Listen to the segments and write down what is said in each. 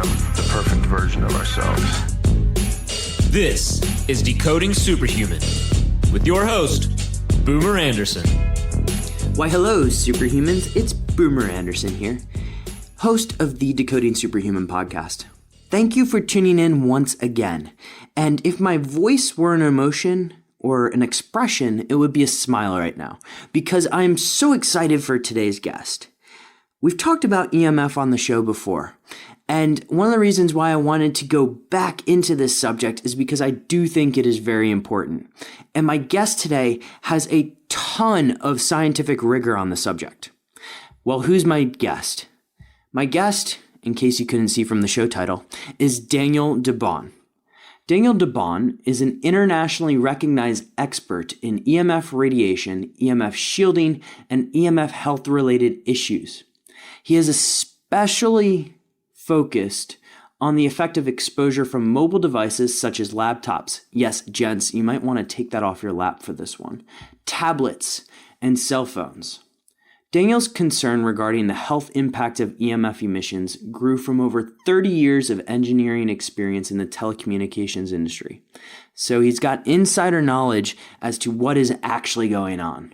become the perfect version of ourselves. This is Decoding Superhuman with your host, Boomer Anderson. Why, hello, Superhumans. It's Boomer Anderson here, host of the Decoding Superhuman podcast. Thank you for tuning in once again. And if my voice were an emotion or an expression, it would be a smile right now, because I'm so excited for today's guest. We've talked about EMF on the show before, and one of the reasons why I wanted to go back into this subject is because I do think it is very important. And my guest today has a ton of scientific rigor on the subject. Well, who's my guest? My guest, in case you couldn't see from the show title, is Daniel DeBaun. Daniel DeBaun is an internationally recognized expert in EMF radiation, EMF shielding, and EMF health-related issues. He is especially focused on the effect of exposure from mobile devices such as laptops. Yes, gents, you might want to take that off your lap for this one. Tablets and cell phones. Daniel's concern regarding the health impact of EMF emissions grew from over 30 years of engineering experience in the telecommunications industry. So he's got insider knowledge as to what is actually going on.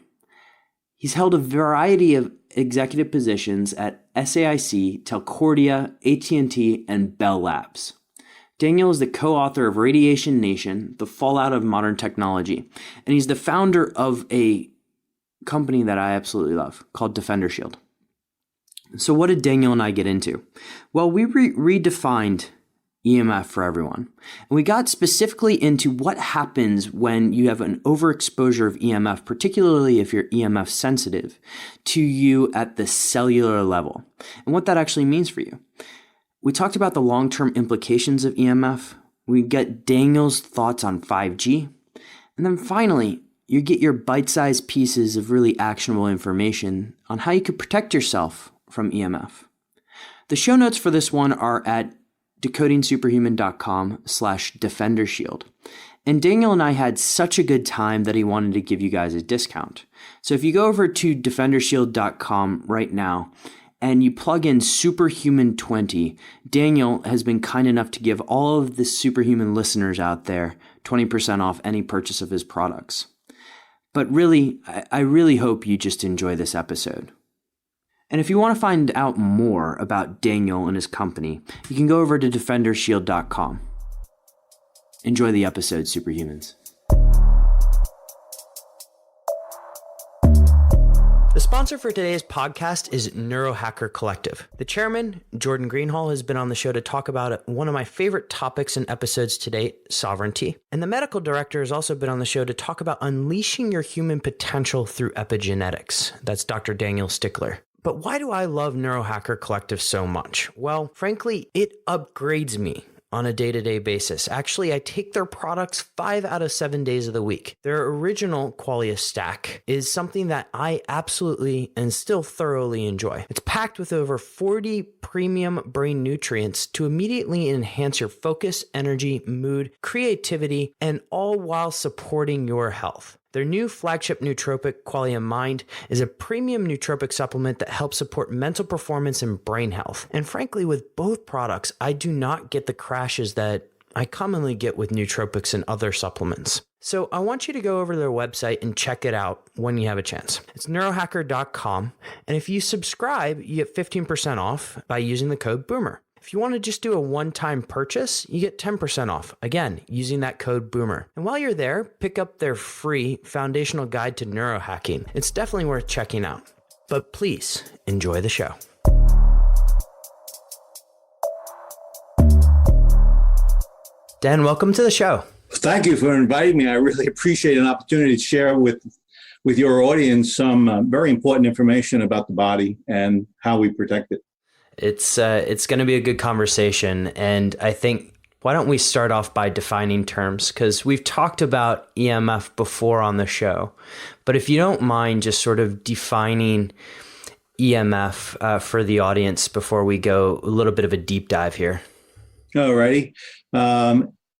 He's held a variety of executive positions at SAIC, Telcordia, AT&T, and Bell Labs. Daniel is the co-author of Radiation Nation, The Fallout of Modern Technology, and he's the founder of a company that I absolutely love called Defender Shield. So what did Daniel and I get into? Well, we redefined EMF for everyone. And we got specifically into what happens when you have an overexposure of EMF, particularly if you're EMF sensitive, to you at the cellular level, and what that actually means for you. We talked about the long-term implications of EMF. We get Daniel's thoughts on 5G. And then finally, you get your bite-sized pieces of really actionable information on how you could protect yourself from EMF. The show notes for this one are at decodingsuperhuman.com/defendershield. And Daniel and I had such a good time that he wanted to give you guys a discount. So if you go over to defendershield.com right now and you plug in Superhuman20, Daniel has been kind enough to give all of the Superhuman listeners out there 20% off any purchase of his products. But really, I really hope you just enjoy this episode. And if you want to find out more about Daniel and his company, you can go over to defendershield.com. Enjoy the episode, Superhumans. The sponsor for today's podcast is Neurohacker Collective. The chairman, Jordan Greenhall, has been on the show to talk about one of my favorite topics in episodes to date, sovereignty. And the medical director has also been on the show to talk about unleashing your human potential through epigenetics. That's Dr. Daniel Stickler. But why do I love Neurohacker Collective so much? Well, frankly, it upgrades me on a day-to-day basis. Actually, I take their products 5 out of 7 days of the week. Their original Qualia stack is something that I absolutely and still thoroughly enjoy. It's packed with over 40 premium brain nutrients to immediately enhance your focus, energy, mood, creativity, and all while supporting your health. Their new flagship nootropic, Qualia Mind, is a premium nootropic supplement that helps support mental performance and brain health. And frankly, with both products, I do not get the crashes that I commonly get with nootropics and other supplements. So I want you to go over to their website and check it out when you have a chance. It's neurohacker.com. And if you subscribe, you get 15% off by using the code BOOMER. If you want to just do a one-time purchase, you get 10% off, again, using that code BOOMER. And while you're there, pick up their free foundational guide to neurohacking. It's definitely worth checking out. But please, enjoy the show. Dan, welcome to the show. Thank you for inviting me. I really appreciate an opportunity to share with your audience some very important information about the body and how we protect it. It's going to be a good conversation. And I think, why don't we start off by defining terms? Because we've talked about EMF before on the show. But if you don't mind just sort of defining EMF for the audience before we go a little bit of a deep dive here. All righty.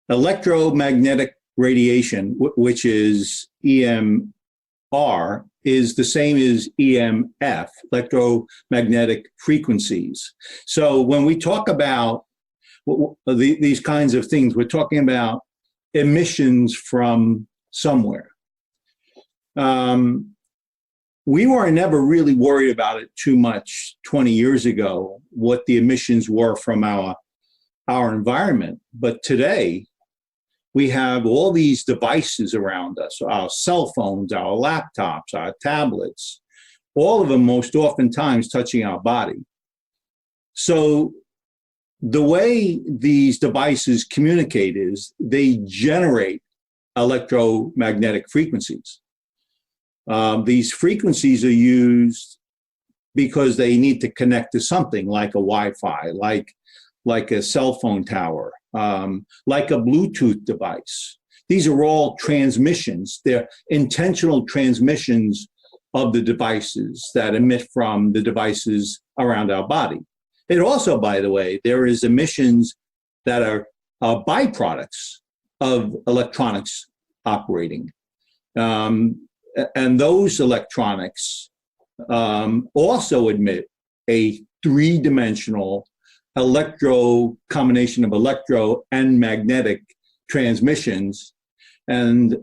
Electromagnetic radiation, which is EMR, is the same as EMF, electromagnetic frequencies. So when we talk about these kinds of things. We're talking about emissions from somewhere. We were never really worried about it too much 20 years ago, what the emissions were from our environment. But today, we have all these devices around us, our cell phones, our laptops, our tablets, all of them most oftentimes touching our body. So the way these devices communicate is they generate electromagnetic frequencies. These frequencies are used because they need to connect to something like a Wi-Fi, like a cell phone tower, like a Bluetooth device. These are all transmissions. They're intentional transmissions of the devices that emit from the devices around our body. It also, by the way, there is emissions that are byproducts of electronics operating. And those electronics also emit a three-dimensional combination of electro and magnetic transmissions. And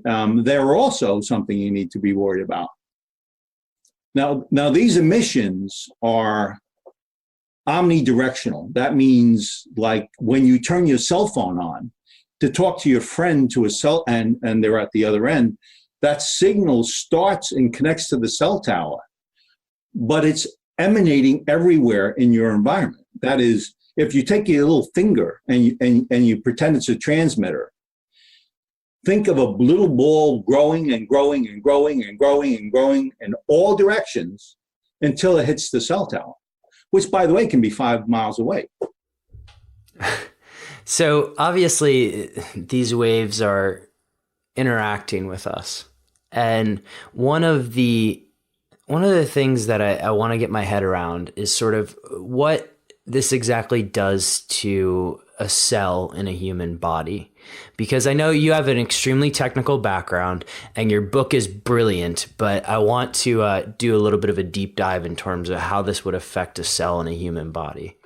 they're also something you need to be worried about. Now these emissions are omnidirectional. That means like when you turn your cell phone on to talk to your friend to a cell, and they're at the other end, that signal starts and connects to the cell tower, but it's emanating everywhere in your environment. That is, if you take your little finger and you pretend it's a transmitter, think of a little ball growing and growing and growing and growing and growing in all directions until it hits the cell tower, which, by the way, can be 5 miles away. So obviously, these waves are interacting with us. And one of the things that I want to get my head around is sort of what this exactly does to a cell in a human body. Because I know you have an extremely technical background and your book is brilliant, but I want to do a little bit of a deep dive in terms of how this would affect a cell in a human body.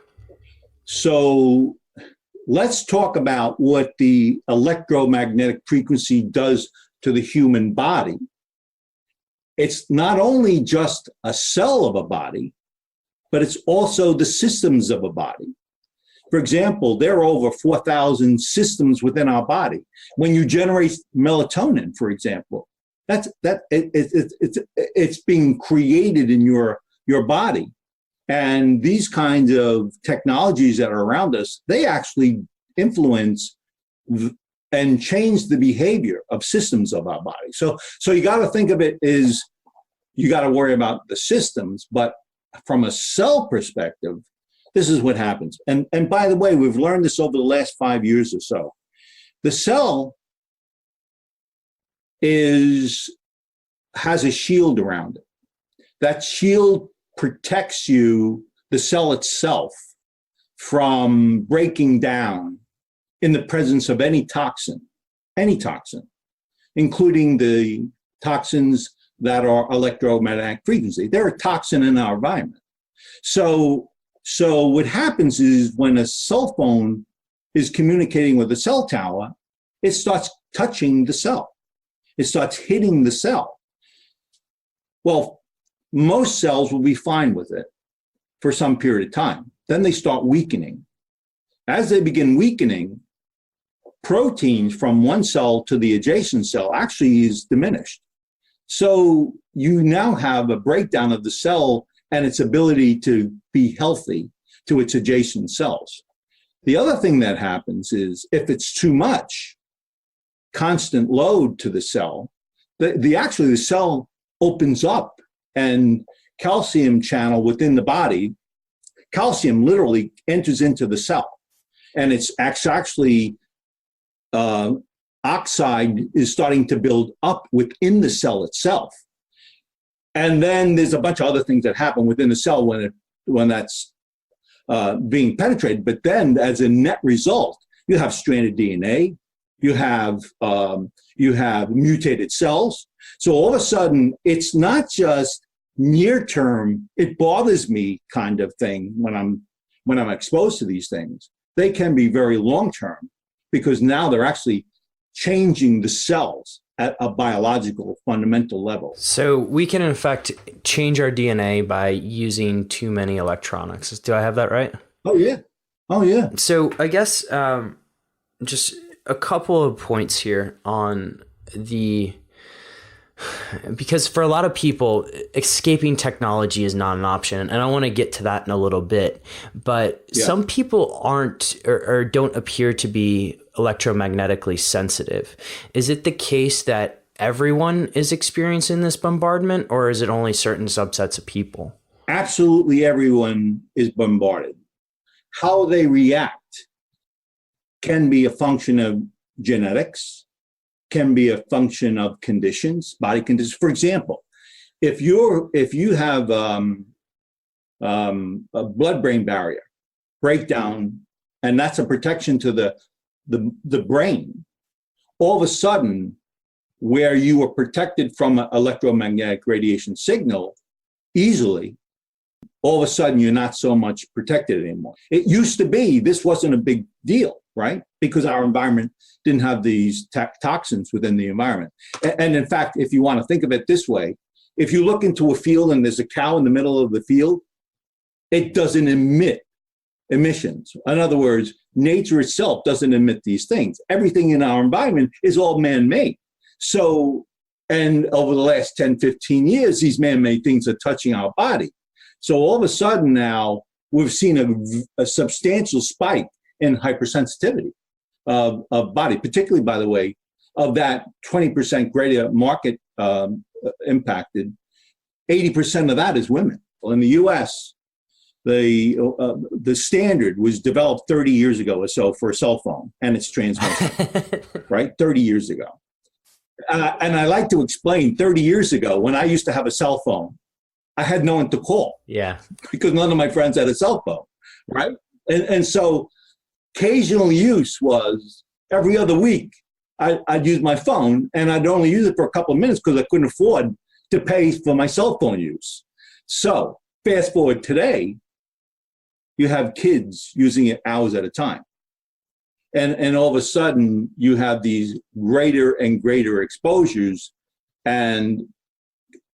So let's talk about what the electromagnetic frequency does to the human body. It's not only just a cell of a body, but it's also the systems of a body. For example, there are over 4,000 systems within our body. When you generate melatonin, for example, it's being created in your body. And these kinds of technologies that are around us, they actually influence and change the behavior of systems of our body. So you got to think of it as you got to worry about the systems, but from a cell perspective, this is what happens. And by the way, we've learned this over the last 5 years or so. The cell has a shield around it. That shield protects the cell itself, from breaking down in the presence of any toxin, including the toxins that are electromagnetic frequency. They're a toxin in our environment. So what happens is when a cell phone is communicating with a cell tower, it starts touching the cell. It starts hitting the cell. Well, most cells will be fine with it for some period of time. Then they start weakening. As they begin weakening, proteins from one cell to the adjacent cell actually is diminished. So you now have a breakdown of the cell and its ability to be healthy to its adjacent cells. The other thing that happens is if it's too much constant load to the cell, the cell opens up, and calcium channel within the body, calcium literally enters into the cell, and it's actually oxide is starting to build up within the cell itself. And then there's a bunch of other things that happen within the cell when that's being penetrated. But then, as a net result, you have stranded DNA, you have mutated cells. So all of a sudden, it's not just near term, it bothers me kind of thing when I'm exposed to these things. they can be very long-term because now they're actually changing the cells at a biological fundamental level. So we can, in fact, change our DNA by using too many electronics. Do I have that right? Oh, yeah. Oh, yeah. So I guess just a couple of points here on because for a lot of people, escaping technology is not an option. And I want to get to that in a little bit. But some people aren't or don't appear to be electromagnetically sensitive. Is it the case that everyone is experiencing this bombardment, or is it only certain subsets of people? Absolutely everyone is bombarded. How they react can be a function of genetics, can be a function of conditions, body conditions. For example, if you have a blood-brain barrier breakdown, and that's a protection to the brain, all of a sudden, where you were protected from an electromagnetic radiation signal easily, all of a sudden you're not so much protected anymore. It used to be this wasn't a big deal, right? Because our environment didn't have these toxins within the environment. And in fact, if you want to think of it this way, if you look into a field and there's a cow in the middle of the field, it doesn't emit emissions. In other words, nature itself doesn't emit these things. Everything in our environment is all man-made. So, and over the last 10, 15 years, these man-made things are touching our body. So all of a sudden now, we've seen a substantial spike in hypersensitivity of body, particularly, by the way, of that 20% greater market impacted, 80% of that is women. Well, in the U.S., the standard was developed 30 years ago or so for a cell phone and its transmission, right? 30 years ago. And I like to explain 30 years ago, when I used to have a cell phone, I had no one to call. Yeah. Because none of my friends had a cell phone, right? And so occasional use was every other week, I'd use my phone, and I'd only use it for a couple of minutes because I couldn't afford to pay for my cell phone use. So fast forward today, you have kids using it hours at a time. And all of a sudden, you have these greater and greater exposures, and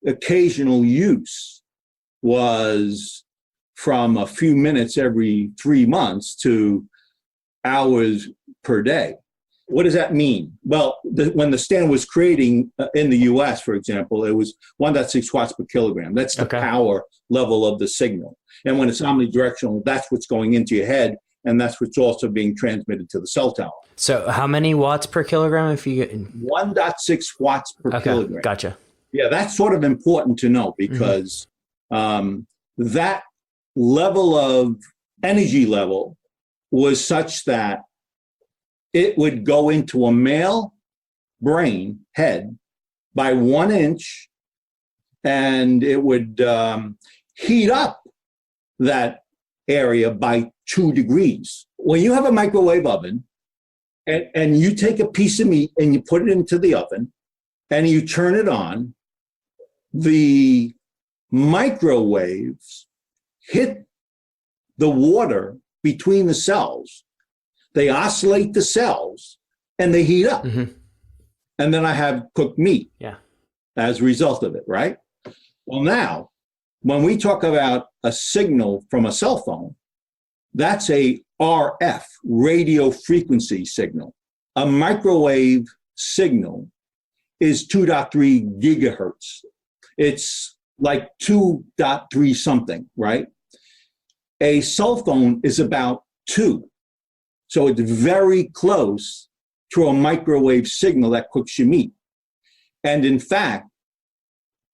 occasional use was from a few minutes every 3 months to hours per day. What does that mean? Well, when the standard was creating in the US, for example, it was 1.6 watts per kilogram. That's the power level of the signal. And when it's omnidirectional, that's what's going into your head, and that's what's also being transmitted to the cell tower. So how many watts per kilogram if you get 1.6 watts per kilogram. Gotcha. Yeah, that's sort of important to know because that level of energy level was such that it would go into a male brain head by 1 inch, and it would heat up that area by 2 degrees. When you have a microwave oven and you take a piece of meat and you put it into the oven and you turn it on, the microwaves hit the water between the cells. They oscillate the cells and they heat up. And then I have cooked meat as a result of it, right? Well, now, when we talk about a signal from a cell phone, that's a RF, radio frequency signal. A microwave signal is 2.3 gigahertz. It's like 2.3 something, right? A cell phone is about 2. So it's very close to a microwave signal that cooks your meat. And in fact,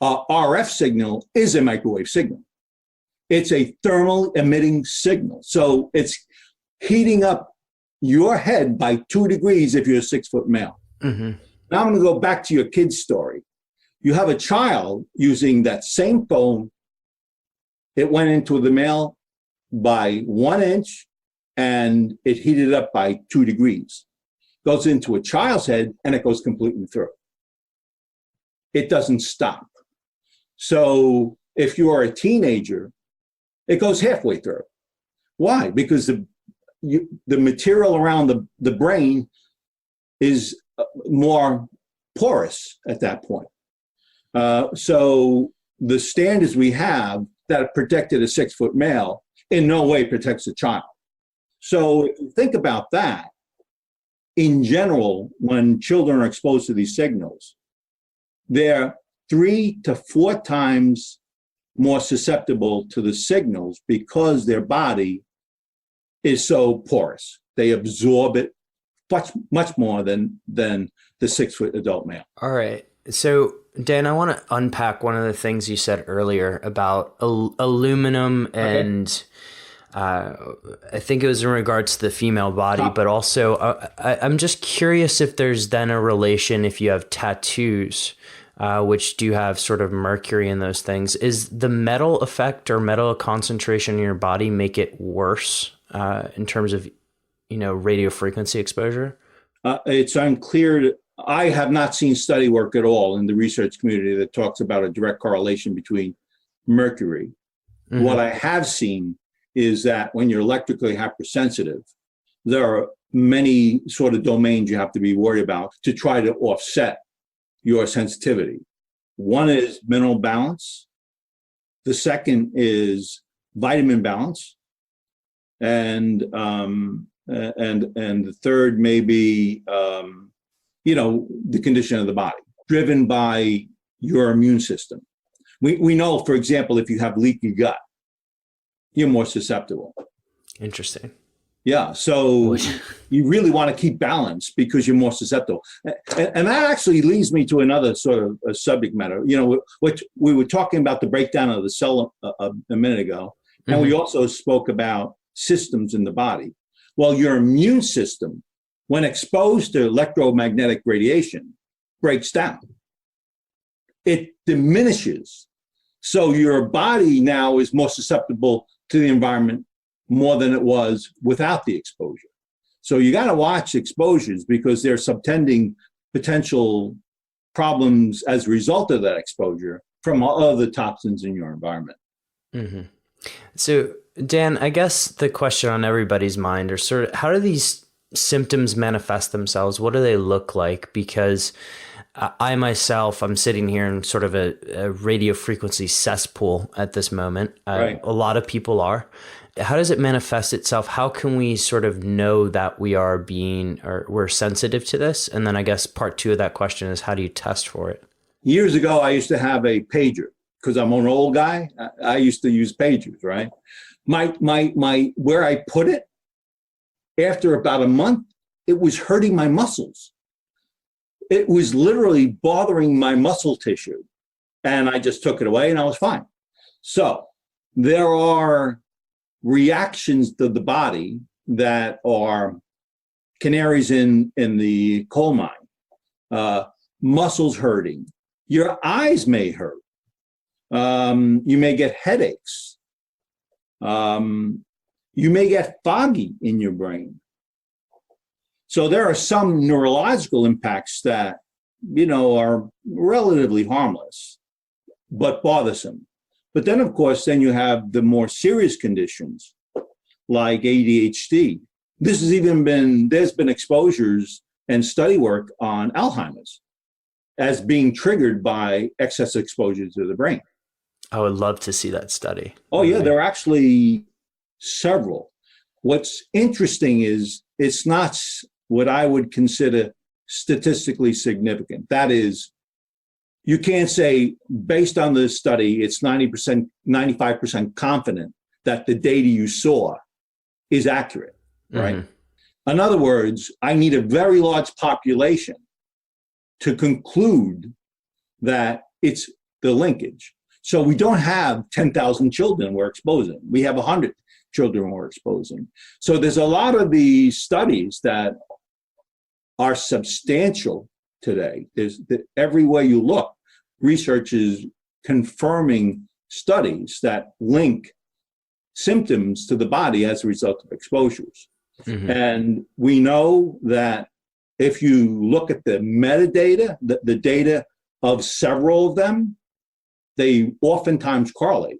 RF signal is a microwave signal. It's a thermal emitting signal. So it's heating up your head by 2 degrees if you're a 6-foot male. Now I'm going to go back to your kid's story. You have a child using that same phone. It went into the male by 1 inch and it heated up by 2 degrees. Goes into a child's head and it goes completely through. It doesn't stop. So if you are a teenager, it goes halfway through. Why? Because the material around the brain is more porous at that point. So the standards we have that protected a 6-foot male in no way protects a child. So if you think about that, in general, when children are exposed to these signals, they're 3 to 4 times more susceptible to the signals because their body is so porous. They absorb it much more than the 6-foot adult male. All right. So, Dan, I want to unpack one of the things you said earlier about aluminum and I think it was in regards to the female body, but also I'm just curious if there's then a relation if you have tattoos, which do have sort of mercury in those things. Is the metal effect or metal concentration in your body make it worse in terms of, radio frequency exposure? It's unclear. I have not seen study work at all in the research community that talks about a direct correlation between mercury. Mm-hmm. What I have seen is that when you're electrically hypersensitive, there are many sort of domains you have to be worried about to try to offset your sensitivity. One is mineral balance. The second is vitamin balance. And the third may be, the condition of the body, driven by your immune system. We know, for example, if you have leaky gut, you're more susceptible. Interesting. Yeah. So you really want to keep balance because you're more susceptible. And that actually leads me to another sort of a subject matter. What we were talking about the breakdown of the cell a minute ago, and we also spoke about systems in the body. Well, your immune system, when exposed to electromagnetic radiation, breaks down. It diminishes. So your body now is more susceptible to the environment more than it was without the exposure. So you got to watch exposures because they're subtending potential problems as a result of that exposure from other toxins in your environment. Mm-hmm. So, Dan, I guess the question on everybody's mind are sort of, how do these symptoms manifest themselves? What do they look like? Because I myself, I'm sitting here in sort of a radio frequency cesspool at this moment. Right. A lot of people are. How does it manifest itself? How can we sort of know that we're sensitive to this? And then I guess part 2 of that question is, how do you test for it? Years ago, I used to have a pager because I'm an old guy. I used to use pagers, right? My where I put it, after about a month, it was hurting my muscles. It was literally bothering my muscle tissue. And I just took it away and I was fine. So there are reactions to the body that are canaries in the coal mine. Muscles hurting. Your eyes may hurt. You may get headaches. You may get foggy in your brain. So there are some neurological impacts that, are relatively harmless, but bothersome. But then, of course, you have the more serious conditions like ADHD. There's been exposures and study work on Alzheimer's as being triggered by excess exposure to the brain. I would love to see that study. Oh, yeah, there are actually several. What's interesting is it's not what I would consider statistically significant. That is, you can't say, based on this study, it's 90%, 95% confident that the data you saw is accurate, right? Mm-hmm. In other words, I need a very large population to conclude that it's the linkage. So we don't have 10,000 children we're exposing. We have 100 children we're exposing. So there's a lot of these studies that are substantial today. Every way you look, research is confirming studies that link symptoms to the body as a result of exposures. Mm-hmm. And we know that if you look at the metadata, the data of several of them, they oftentimes correlate.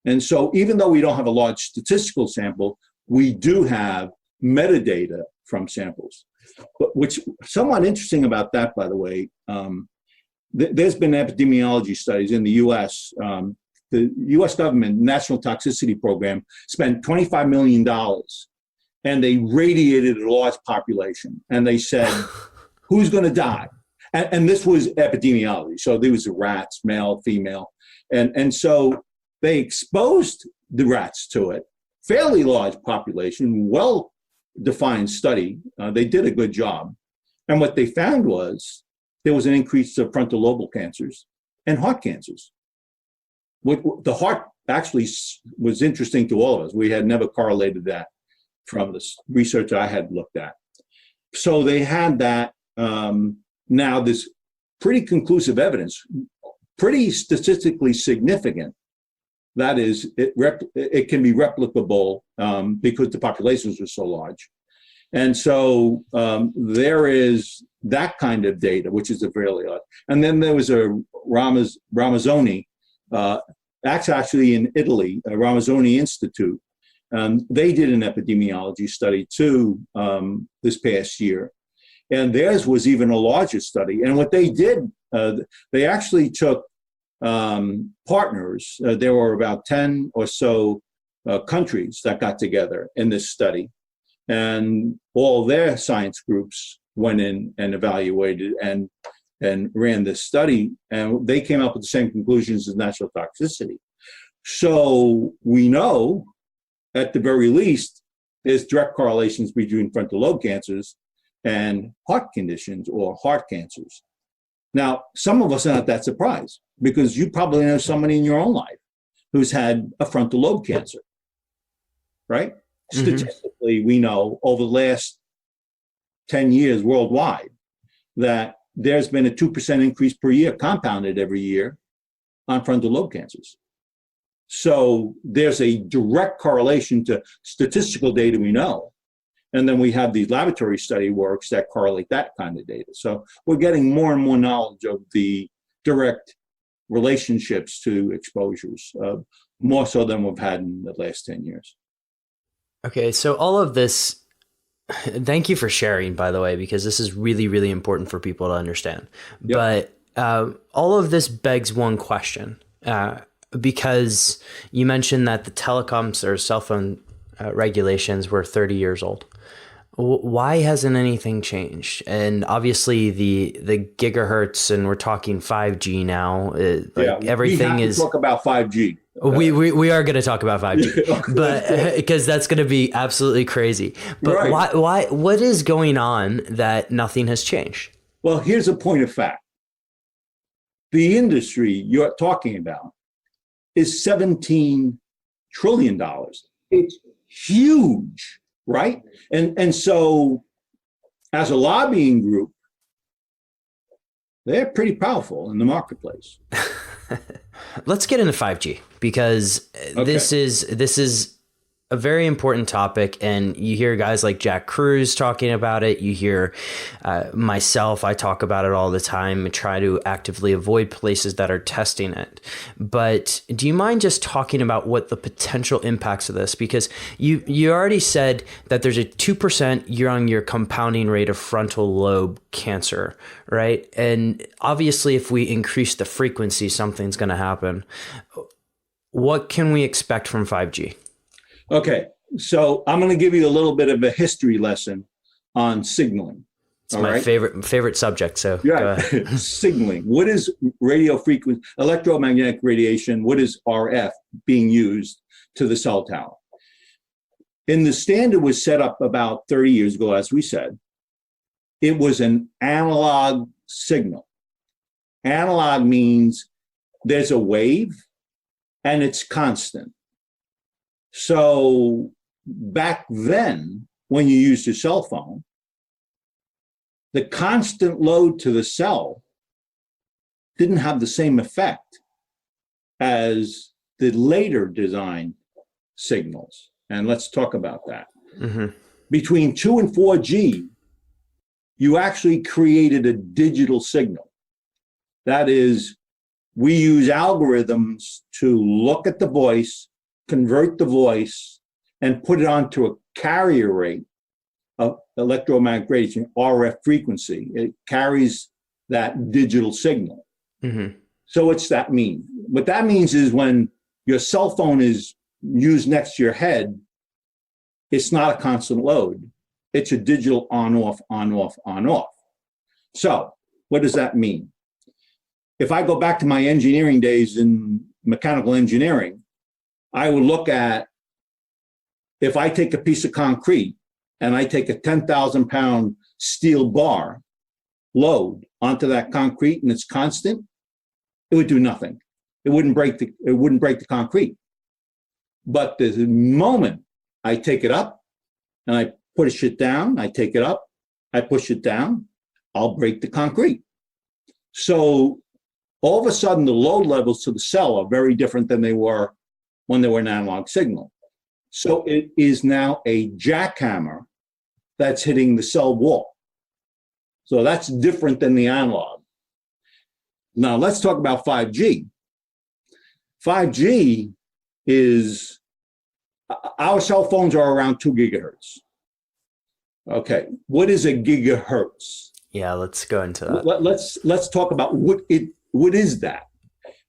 And so even though we don't have a large statistical sample, we do have metadata from samples. But which somewhat interesting about that, by the way, there's been epidemiology studies in the U.S. The U.S. government National Toxicity Program spent $25 million, and they radiated a large population, and they said, who's going to die? And this was epidemiology. So there was rats, male, female. And so they exposed the rats to it, fairly large population, well-defined study. They did a good job. And what they found was there was an increase of frontal lobal cancers and heart cancers. The heart actually was interesting to all of us. We had never correlated that from the research I had looked at. So they had that. Now there's pretty conclusive evidence, pretty statistically significant. That is, it can be replicable because the populations are so large. And so there is that kind of data, which is a fairly odd. And then there was a Ramazzoni, actually in Italy, a Ramazzoni Institute. They did an epidemiology study too this past year. And theirs was even a larger study. And what they did, they actually took partners. There were about 10 or so countries that got together in this study. And all their science groups went in and evaluated and ran this study. And they came up with the same conclusions as natural toxicity. So we know, at the very least, there's direct correlations between frontal lobe cancers and heart conditions or heart cancers. Now, some of us are not that surprised because you probably know somebody in your own life who's had a frontal lobe cancer, right? Mm-hmm. Statistically, we know over the last 10 years worldwide that there's been a 2% increase per year, compounded every year, on frontal lobe cancers. So there's a direct correlation to statistical data we know. And then we have these laboratory study works that correlate that kind of data. So we're getting more and more knowledge of the direct relationships to exposures, more so than we've had in the last 10 years. Okay, so all of this, thank you for sharing, by the way, because this is really, really important for people to understand. Yep. But all of this begs one question, because you mentioned that the telecoms or cell phone regulations were 30 years old. Why hasn't anything changed? And obviously the gigahertz, and we're talking 5G now. Everything we have to talk about 5G. We are going to talk about 5G, Okay. but because that's going to be absolutely crazy. But right. Why? What is going on that nothing has changed? Well, here's a point of fact. The industry you're talking about is $17 trillion. It's huge, right? And so as a lobbying group, they're pretty powerful in the marketplace. Let's get into 5G because this is a very important topic, and you hear guys like Jack Cruz talking about it. You hear myself, I talk about it all the time and try to actively avoid places that are testing it. But do you mind just talking about what the potential impacts of this? Because you already said that there's a 2% year-on-year compounding rate of frontal lobe cancer, right? And obviously, if we increase the frequency, something's going to happen. What can we expect from 5G? Okay, so I'm going to give you a little bit of a history lesson on signaling. It's my favorite subject, so go ahead. Signaling. What is radio frequency, electromagnetic radiation? What is RF being used to the cell tower? And the standard was set up about 30 years ago, as we said. It was an analog signal. Analog means there's a wave and it's constant. So back then, when you used your cell phone, the constant load to the cell didn't have the same effect as the later design signals. And let's talk about that. Mm-hmm. Between 2 and 4G, you actually created a digital signal. That is, we use algorithms to look at the voice, convert the voice, and put it onto a carrier rate of electromagnetic radiation, RF frequency. It carries that digital signal. Mm-hmm. So what's that mean? What that means is when your cell phone is used next to your head, it's not a constant load. It's a digital on, off, on, off, on, off. So what does that mean? If I go back to my engineering days in mechanical engineering, I would look at, if I take a piece of concrete and I take a 10,000 pound steel bar load onto that concrete and it's constant, it would do nothing. It wouldn't break the concrete. But the moment I take it up and I push it down, I take it up, I push it down, I'll break the concrete. So all of a sudden, the load levels to the cell are very different than they were when they were an analog signal. So it is now a jackhammer that's hitting the cell wall. So that's different than the analog. Now let's talk about 5G. 5G is, our cell phones are around 2 gigahertz. Okay, what is a gigahertz? Yeah, let's go into that. Let's talk about what is that?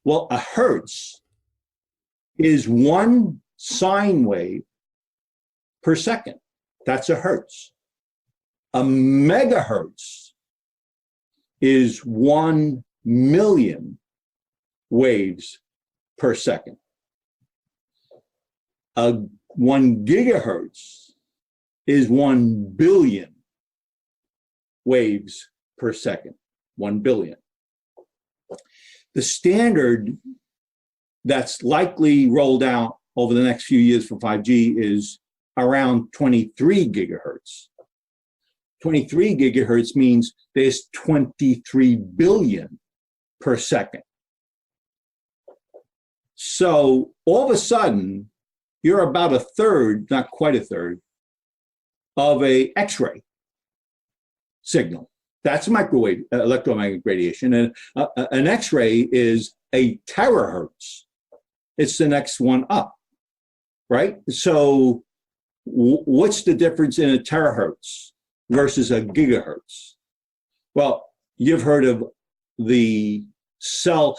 Well, a hertz is 1 sine wave per second. That's a hertz. A megahertz is 1 million waves per second. 1 gigahertz is 1 billion waves per second. 1 billion. The standard that's likely rolled out over the next few years for 5G is around 23 gigahertz. 23 gigahertz means there's 23 billion per second. So all of a sudden, you're about a third, not quite a third, of a X-ray signal. That's microwave electromagnetic radiation. And an X-ray is a terahertz. It's the next one up, right? So what's the difference in a terahertz versus a gigahertz? Well, you've heard of the cell.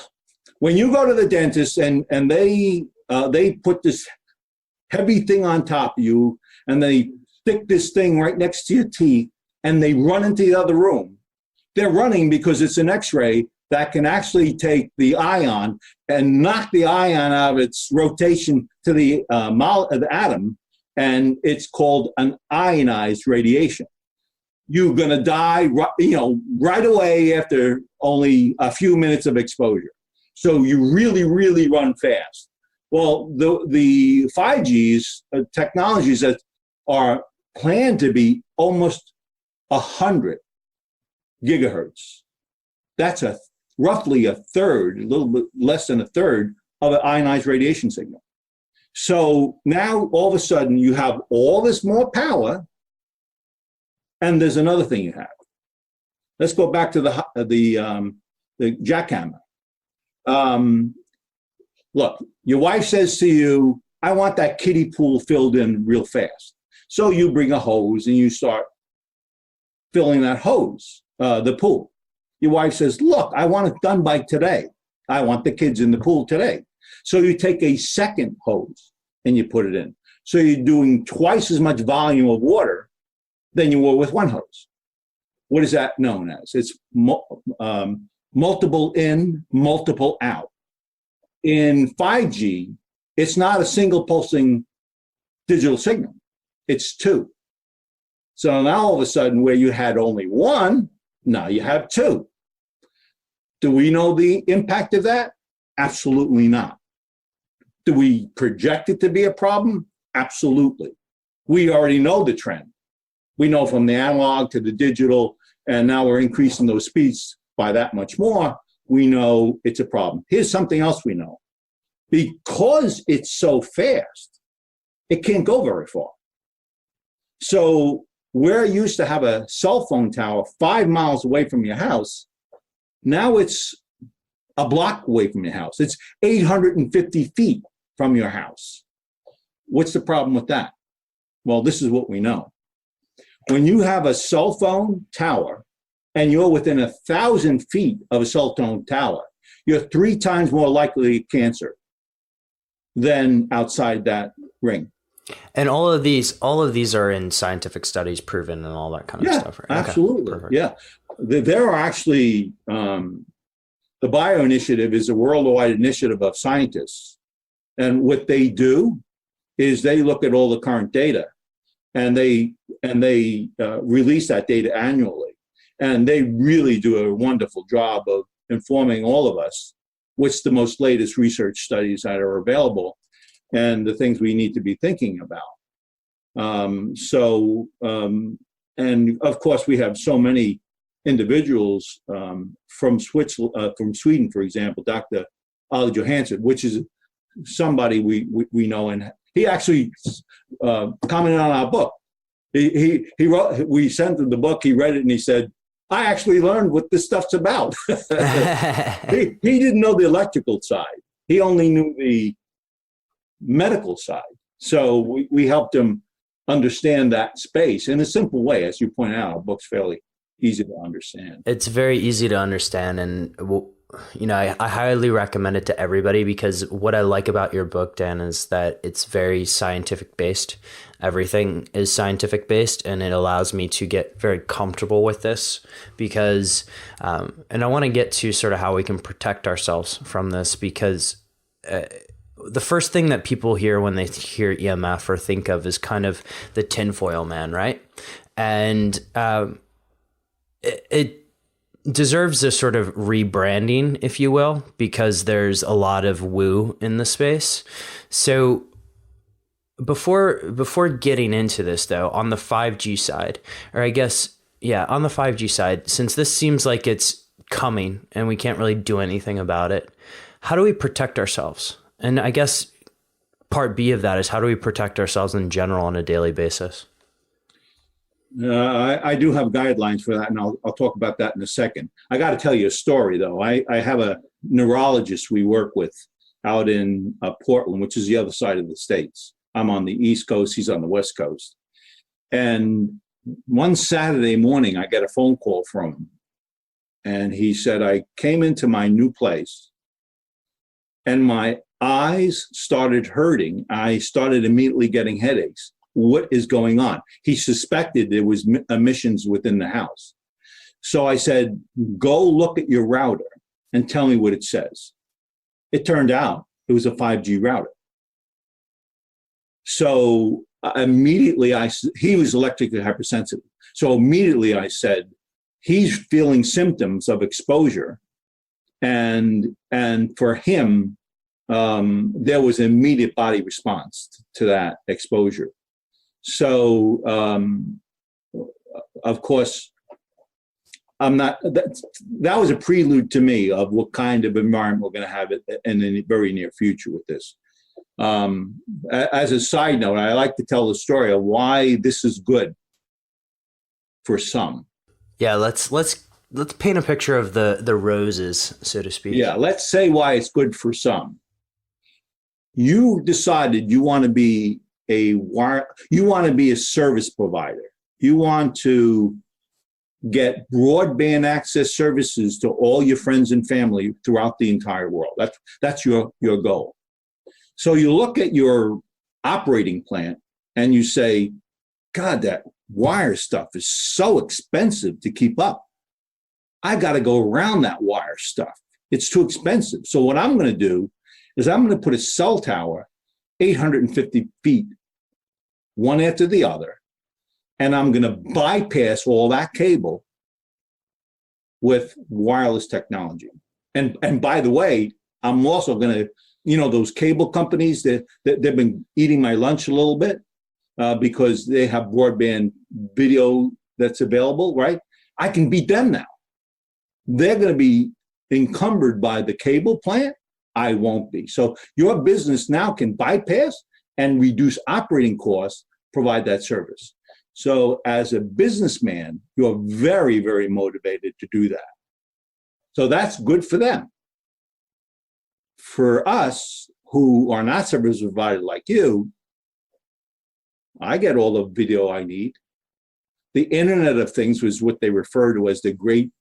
When you go to the dentist and they put this heavy thing on top of you and they stick this thing right next to your teeth and they run into the other room, they're running because it's an X-ray that can actually take the ion and knock the ion out of its rotation to the atom, and it's called an ionized radiation. You're going to die, right away after only a few minutes of exposure. So you really, really run fast. Well, the 5G's technologies that are planned to be almost 100 gigahertz. That's roughly a third, a little bit less than a third of an ionized radiation signal. So now all of a sudden you have all this more power, and there's another thing you have. Let's go back to the jackhammer. Look, your wife says to you, I want that kiddie pool filled in real fast. So you bring a hose and you start filling that hose, the pool. Your wife says, look, I want it done by today. I want the kids in the pool today. So you take a second hose and you put it in. So you're doing twice as much volume of water than you were with one hose. What is that known as? It's multiple in, multiple out. In 5G, it's not a single pulsing digital signal. It's 2. So now all of a sudden, where you had only 1, now you have 2. Do we know the impact of that? Absolutely not. Do we project it to be a problem? Absolutely. We already know the trend. We know from the analog to the digital, and now we're increasing those speeds by that much more. We know it's a problem. Here's something else we know. Because it's so fast, it can't go very far. So where you used to have a cell phone tower 5 miles away from your house, now it's a block away from your house. It's 850 feet from your house. What's the problem with that? Well, this is what we know. When you have a cell phone tower and you're within 1,000 feet of a cell phone tower, you're 3 times more likely to get cancer than outside that ring. And all of these are in scientific studies proven and all that kind of stuff, right? Absolutely. Okay, yeah. There are actually, the Bio Initiative is a worldwide initiative of scientists. And what they do is they look at all the current data and they release that data annually. And they really do a wonderful job of informing all of us what's the most latest research studies that are available and the things we need to be thinking about. And of course, we have so many individuals from Sweden, for example, Dr. Ali Johansson, which is somebody we know, and he actually commented on our book. He wrote. We sent him the book. He read it and he said, "I actually learned what this stuff's about." He didn't know the electrical side. He only knew the medical side. So we helped him understand that space in a simple way. As you pointed out, our book's fairly easy to understand. It's very easy to understand, and I highly recommend it to everybody, because what I like about your book, Dan, is that it's very scientific based. Everything is scientific based, and it allows me to get very comfortable with this because, and I want to get to sort of how we can protect ourselves from this, because the first thing that people hear when they hear EMF or think of is kind of the tinfoil man, right? And it deserves a sort of rebranding, if you will, because there's a lot of woo in the space. So before getting into this, though, on the 5G side, or I guess, on the 5G side, since this seems like it's coming and we can't really do anything about it, how do we protect ourselves? And I guess part B of that is, how do we protect ourselves in general on a daily basis? I do have guidelines for that, and I'll talk about that in a second. I got to tell you a story, though. I have a neurologist we work with out in Portland, which is the other side of the States. I'm on the East Coast, he's on the West Coast. And one Saturday morning, I get a phone call from him. And he said, I came into my new place and my eyes started hurting. I started immediately getting headaches. What is going on? He suspected there was emissions within the house. So I said, go look at your router and tell me what it says. It turned out it was a 5G router. So immediately he was electrically hypersensitive. So immediately I said, he's feeling symptoms of exposure. And for him, there was an immediate body response to that exposure. So, of course, that was a prelude to me of what kind of environment we're going to have in the very near future with this. As a side note, I like to tell the story of why this is good for some. Yeah, let's paint a picture of the roses, so to speak. Yeah, let's say why it's good for some. You decided you want to be a service provider. You want to get broadband access services to all your friends and family throughout the entire world. That's your goal. So you look at your operating plan and you say, God, that wire stuff is so expensive to keep up. I got to go around that wire stuff. It's too expensive. So what I'm going to do is I'm going to put a cell tower 850 feet, one after the other, and I'm going to bypass all that cable with wireless technology. And by the way, I'm also going to, those cable companies that they've been eating my lunch a little bit because they have broadband video that's available, right? I can beat them now. They're going to be encumbered by the cable plant. I won't be. So your business now can bypass and reduce operating costs, provide that service. So as a businessman, you're very, very motivated to do that. So that's good for them. For us who are not service providers like you, I get all the video I need. The Internet of Things was what they refer to as the great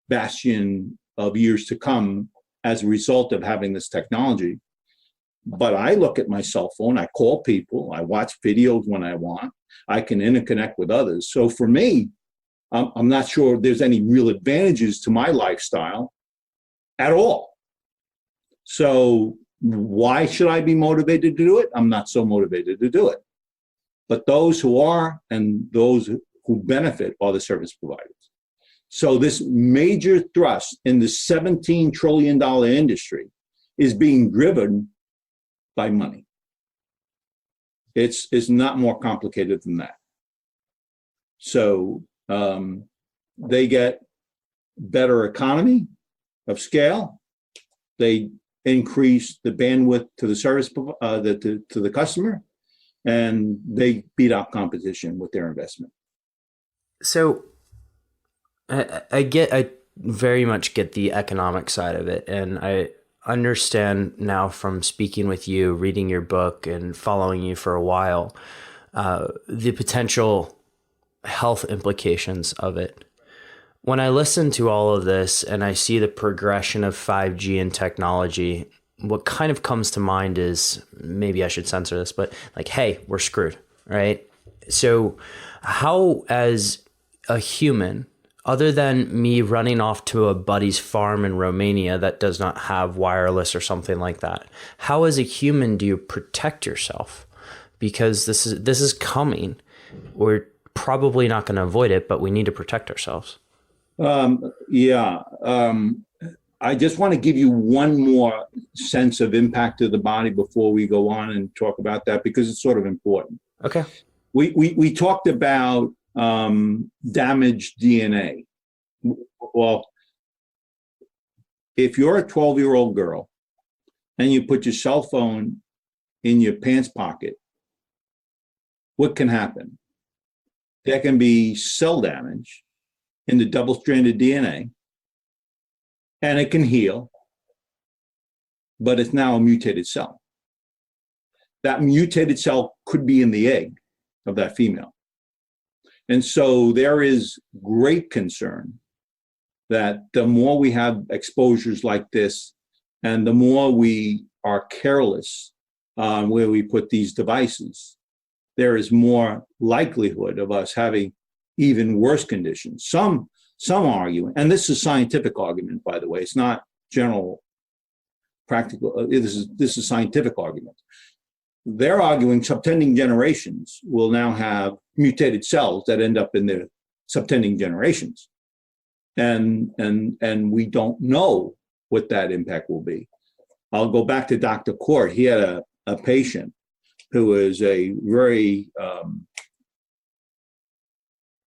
bastion of years to come as a result of having this technology. But I look at my cell phone, I call people, I watch videos when I want, I can interconnect with others. So for me, I'm not sure there's any real advantages to my lifestyle at all. So why should I be motivated to do it? I'm not so motivated to do it. But those who are and those who benefit are the service providers. So this major thrust in the $17 trillion industry is being driven by money. It's not more complicated than that. So they get better economy of scale. They increase the bandwidth to the service to the customer, and they beat out competition with their investment. So I very much get the economic side of it, and I understand now from speaking with you, reading your book, and following you for a while, the potential health implications of it. When I listen to all of this and I see the progression of 5G and technology, what kind of comes to mind is, maybe I should censor this, but like, hey, we're screwed, right? So how, as a human, other than me running off to a buddy's farm in Romania that does not have wireless or something like that, how as a human do you protect yourself? Because this is coming. We're probably not going to avoid it, but we need to protect ourselves. I just want to give you one more sense of impact to the body before we go on and talk about that, because it's sort of important. Okay. We talked about damaged DNA. Well, if you're a 12-year-old girl and you put your cell phone in your pants pocket, what can happen? There can be cell damage in the double-stranded DNA, and it can heal, but it's now a mutated cell. That mutated cell could be in the egg of that female. And so there is great concern that the more we have exposures like this, and the more we are careless on where we put these devices, there is more likelihood of us having even worse conditions. Some argue, and this is scientific argument, by the way, it's not general practical, this is scientific argument. They're arguing subtending generations will now have mutated cells that end up in their subtending generations. And we don't know what that impact will be. I'll go back to Dr. Court. He had a patient who is a very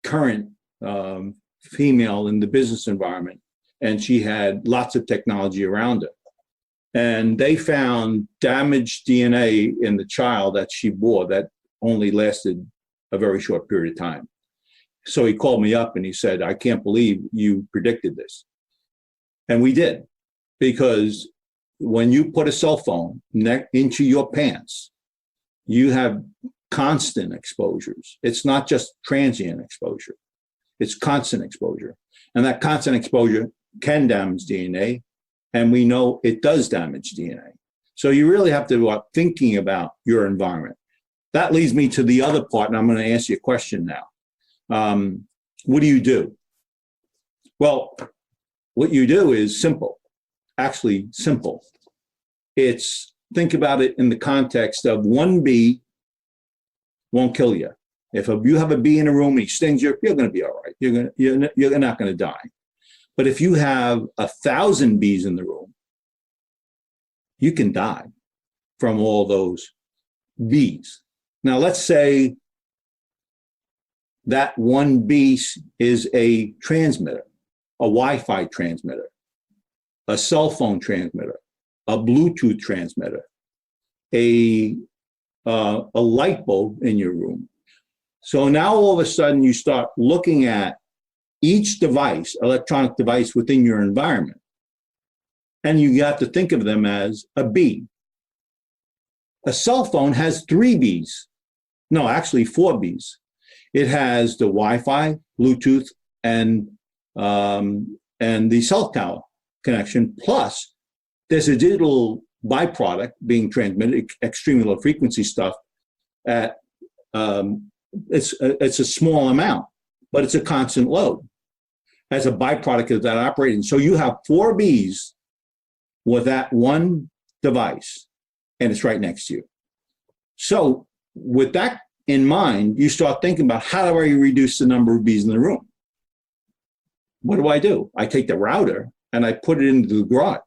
current female in the business environment, and she had lots of technology around her. And they found damaged DNA in the child that she bore that only lasted a very short period of time. So he called me up and he said, I can't believe you predicted this. And we did, because when you put a cell phone into your pants, you have constant exposures. It's not just transient exposure. It's constant exposure. And that constant exposure can damage DNA. And we know it does damage DNA. So you really have to be thinking about your environment. That leads me to the other part, and I'm going to ask you a question now. What do you do? Well, what you do is simple. Actually, simple. It's, think about it in the context of one bee won't kill you. If you have a bee in a room and he stings you, you're going to be all right. You're not going to die. But if you have 1,000 bees in the room, you can die from all those bees. Now, let's say that one bee is a transmitter, a Wi-Fi transmitter, a cell phone transmitter, a Bluetooth transmitter, a light bulb in your room. So now all of a sudden you start looking at each device, electronic device within your environment, and you have to think of them as a bee. A cell phone has 3 bees No, actually 4Bs. It has the Wi-Fi, Bluetooth, and the cell tower connection. Plus, there's a digital byproduct being transmitted, extremely low frequency stuff. At it's a small amount, but it's a constant load as a byproduct of that operating. So you have 4Bs with that one device, and it's right next to you. So with that in mind, you start thinking about, how do I reduce the number of bees in the room? What do? I take the router and I put it into the garage.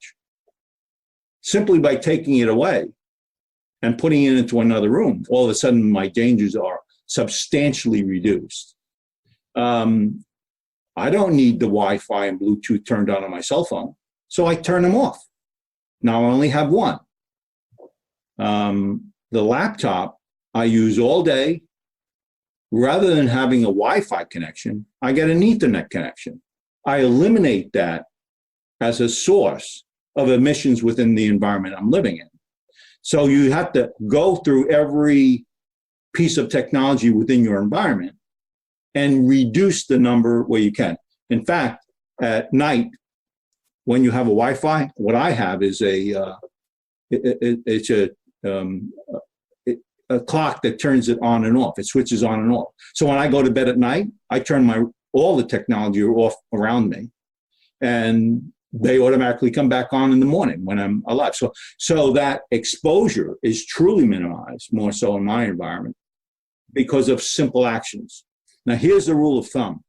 Simply by taking it away and putting it into another room, all of a sudden my dangers are substantially reduced. I don't need the Wi-Fi and Bluetooth turned on my cell phone, so I turn them off. Now I only have one. The laptop I use all day. Rather than having a Wi-Fi connection, I get an Ethernet connection. I eliminate that as a source of emissions within the environment I'm living in. So you have to go through every piece of technology within your environment and reduce the number where you can. In fact, at night, when you have a Wi-Fi, what I have is a clock that turns it on and off. It switches on and off. So when I go to bed at night, I turn all the technology off around me, and they automatically come back on in the morning when I'm alive. So that exposure is truly minimized, more so in my environment, because of simple actions. Now, here's the rule of thumb.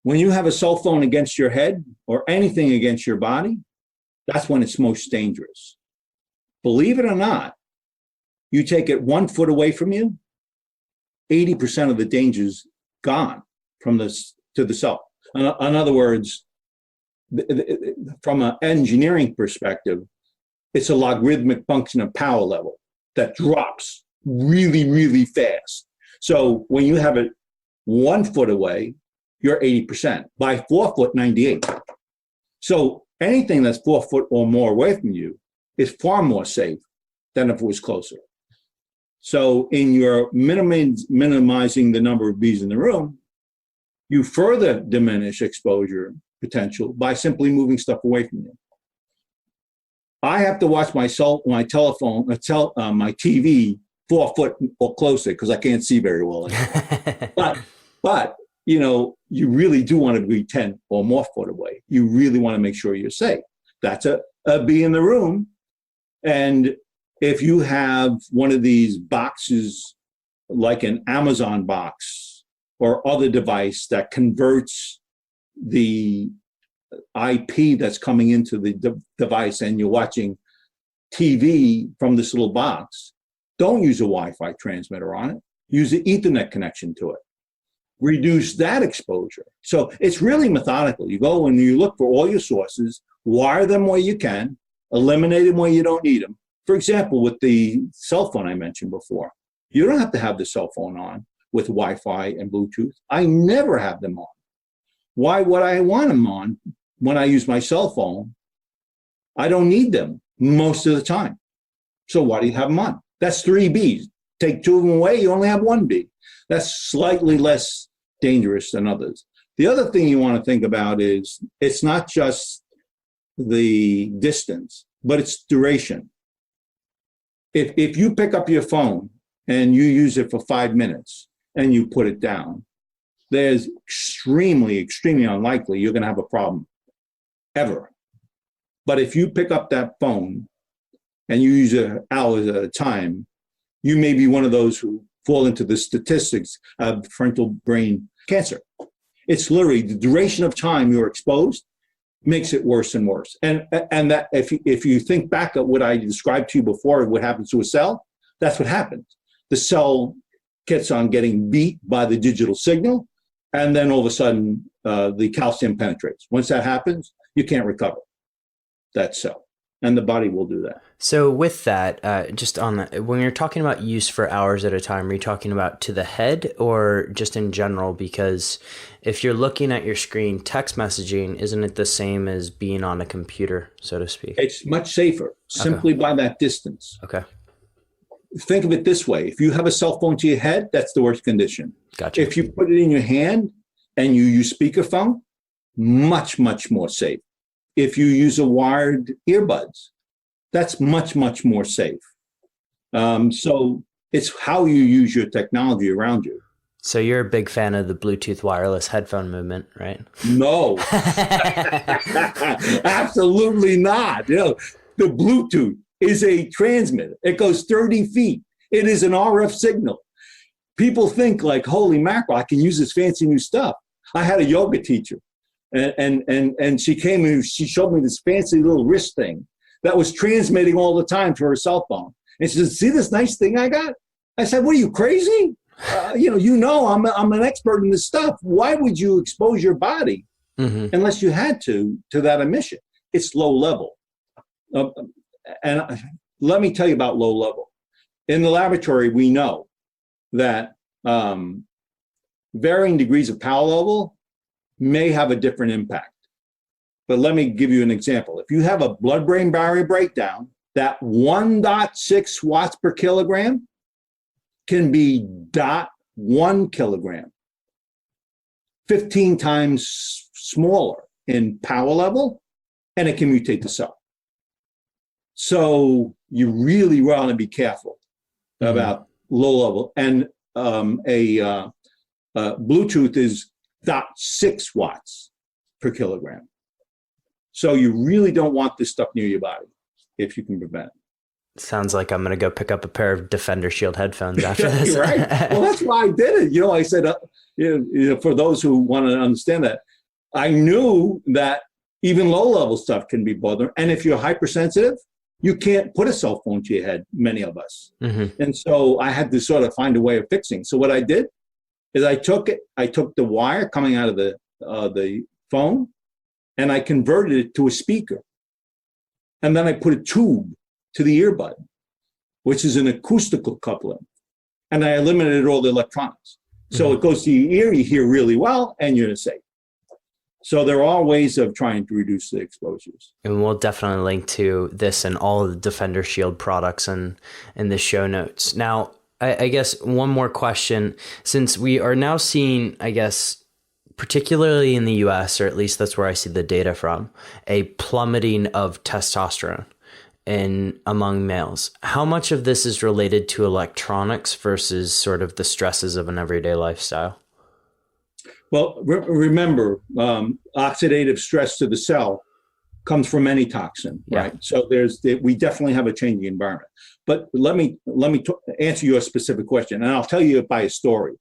When you have a cell phone against your head or anything against your body, that's when it's most dangerous. Believe it or not, you take it 1 foot away from you, 80% of the danger's gone from this to the cell. In other words, from an engineering perspective, it's a logarithmic function of power level that drops really, really fast. So when you have it 1 foot away, you're 80%. By 4 foot, 98. So anything that's 4 foot or more away from you is far more safe than if it was closer. So in your minimizing the number of bees in the room, you further diminish exposure potential by simply moving stuff away from you. I have to watch my telephone, my TV 4 foot or closer because I can't see very well anymore. but you really do want to be 10 or more foot away. You really want to make sure you're safe. That's a bee in the room. And if you have one of these boxes, like an Amazon box or other device that converts the IP that's coming into the device, and you're watching TV from this little box, don't use a Wi-Fi transmitter on it. Use the Ethernet connection to it. Reduce that exposure. So it's really methodical. You go and you look for all your sources, wire them where you can, eliminate them where you don't need them. For example, with the cell phone I mentioned before, you don't have to have the cell phone on with Wi-Fi and Bluetooth. I never have them on. Why would I want them on when I use my cell phone? I don't need them most of the time. So why do you have them on? That's 3 Bs. Take 2 of them away, you only have 1 B. That's slightly less dangerous than others. The other thing you want to think about is it's not just the distance, but it's duration. If you pick up your phone and you use it for 5 minutes and you put it down, there's extremely, extremely unlikely you're going to have a problem ever. But if you pick up that phone and you use it hours at a time, you may be one of those who fall into the statistics of frontal brain cancer. It's literally the duration of time you're exposed makes it worse and worse. And that if you think back at what I described to you before, what happens to a cell, that's what happens. The cell gets on getting beat by the digital signal, and then all of a sudden the calcium penetrates. Once that happens, you can't recover that cell. And the body will do that. So with that, just on that, when you're talking about use for hours at a time, are you talking about to the head or just in general? Because if you're looking at your screen, text messaging, isn't it the same as being on a computer, so to speak? It's much safer, simply by that distance. Okay. think of it this way. If you have a cell phone to your head, that's the worst condition. Gotcha. If you put it in your hand and you use speakerphone, much, much more safe. If you use a wired earbuds, that's much, much more safe. So it's how you use your technology around you. So you're a big fan of the Bluetooth wireless headphone movement, right? No, absolutely not. The Bluetooth is a transmitter. It goes 30 feet. It is an RF signal. People think like, holy mackerel, I can use this fancy new stuff. I had a yoga teacher, and she came and she showed me this fancy little wrist thing that was transmitting all the time to her cell phone. And she said, see this nice thing I got? I said, what are you, crazy? I'm an expert in this stuff. Why would you expose your body unless you had to that emission? It's low level. And let me tell you about low level. In the laboratory, we know that varying degrees of power level may have a different impact. But let me give you an example. If you have a blood-brain barrier breakdown, that 1.6 watts per kilogram can be 0.1 kilogram, 15 times smaller in power level, and it can mutate the cell. So you really want to be careful about low level. And Bluetooth is 0.6 watts per kilogram. So you really don't want this stuff near your body if you can prevent it. Sounds like I'm going to go pick up a pair of Defender Shield headphones after this. Right. Well, that's why I did it. I said, for those who want to understand that, I knew that even low-level stuff can be bothering. And if you're hypersensitive, you can't put a cell phone to your head, many of us. And so I had to sort of find a way of fixing. So what I did is I took the wire coming out of the phone, and I converted it to a speaker. And then I put a tube to the earbud, which is an acoustical coupling. And I eliminated all the electronics. So it goes to your ear, you hear really well, and you're safe. So there are ways of trying to reduce the exposures. And we'll definitely link to this and all of the Defender Shield products in the show notes. Now, I guess one more question, since we are now seeing, I guess, particularly in the US, or at least that's where I see the data from, a plummeting of testosterone among males. How much of this is related to electronics versus sort of the stresses of an everyday lifestyle? Well, remember, oxidative stress to the cell comes from any toxin, right? So we definitely have a changing environment. But let me answer your specific question, and I'll tell you by a story.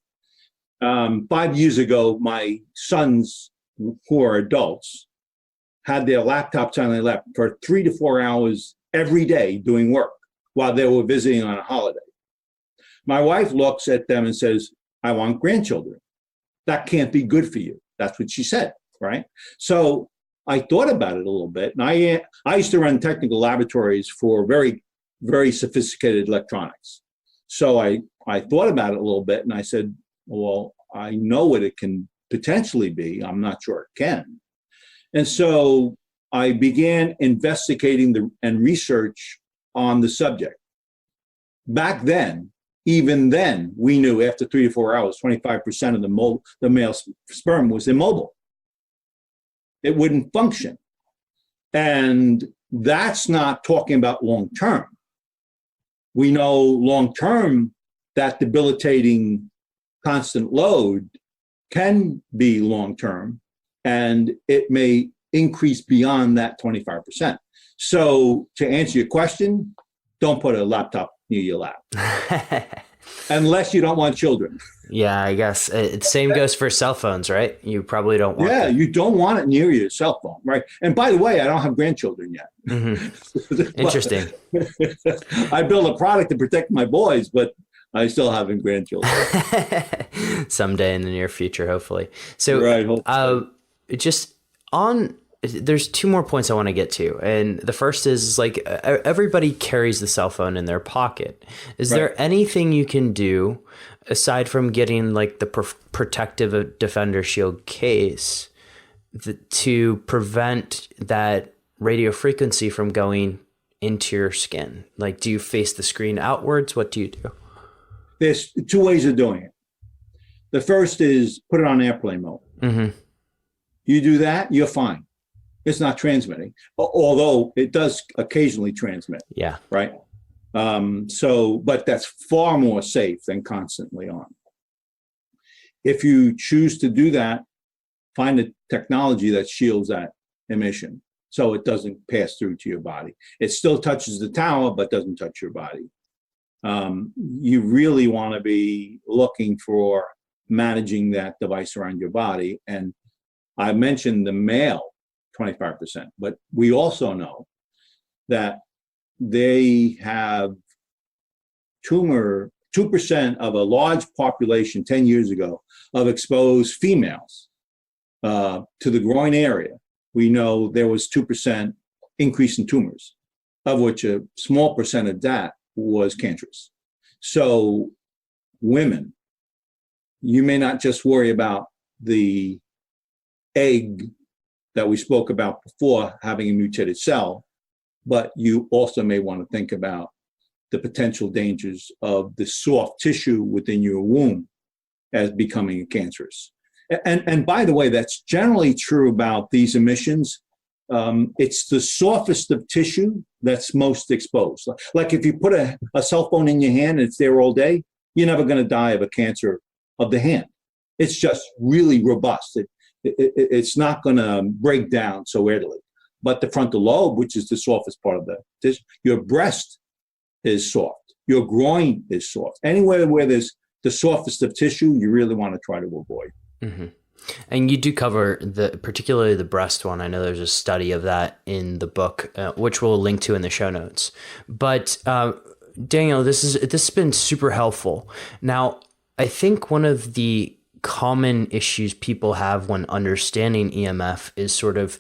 5 years ago, my sons, who are adults, had their laptops on their lap for 3 to 4 hours every day doing work while they were visiting on a holiday. My wife looks at them and says, I want grandchildren. That can't be good for you. That's what she said, right? So I thought about it a little bit. And I used to run technical laboratories for very, very sophisticated electronics. So I thought about it a little bit, and I said, well, I know what it can potentially be. I'm not sure it can. And so I began investigating and research on the subject. Back then, even then, we knew after 3 to 4 hours, 25% of the male sperm was immobile. It wouldn't function. And that's not talking about long term. We know long term that debilitating constant load can be long term, and it may increase beyond that 25%. So to answer your question, don't put a laptop near your lap. Unless you don't want children. Yeah, I guess. Same goes for cell phones, right? You probably don't want that. You don't want it near your cell phone, right? And by the way, I don't have grandchildren yet. Interesting. I built a product to protect my boys, but I still haven't grandchildren. Someday in the near future, hopefully. So right, there's 2 more points I want to get to. And the first is like everybody carries the cell phone in their pocket. Is there anything you can do aside from getting like the protective Defender Shield case to prevent that radio frequency from going into your skin? Like, do you face the screen outwards? What do you do? There's two ways of doing it. The first is put it on airplane mode. Mm-hmm. You do that, you're fine. It's not transmitting, although it does occasionally transmit. Yeah. Right. But that's far more safe than constantly on. If you choose to do that, find a technology that shields that emission so it doesn't pass through to your body. It still touches the tower, but doesn't touch your body. You really want to be looking for managing that device around your body. And I mentioned the male 25%, but we also know that they have 2% of a large population 10 years ago of exposed females to the groin area. We know there was 2% increase in tumors, of which a small percent of that was cancerous. So women, you may not just worry about the egg that we spoke about before having a mutated cell, but you also may want to think about the potential dangers of the soft tissue within your womb as becoming cancerous. And by the way, that's generally true about these emissions. It's the softest of tissue that's most exposed. Like if you put a cell phone in your hand and it's there all day, you're never going to die of a cancer of the hand. It's just really robust. It's not going to break down so readily. But the frontal lobe, which is the softest part of the tissue, your breast is soft. Your groin is soft. Anywhere where there's the softest of tissue, you really want to try to avoid. Mm-hmm. And you do cover particularly the breast one. I know there's a study of that in the book, which we'll link to in the show notes. But Daniel, this has been super helpful. Now, I think one of the common issues people have when understanding EMF is sort of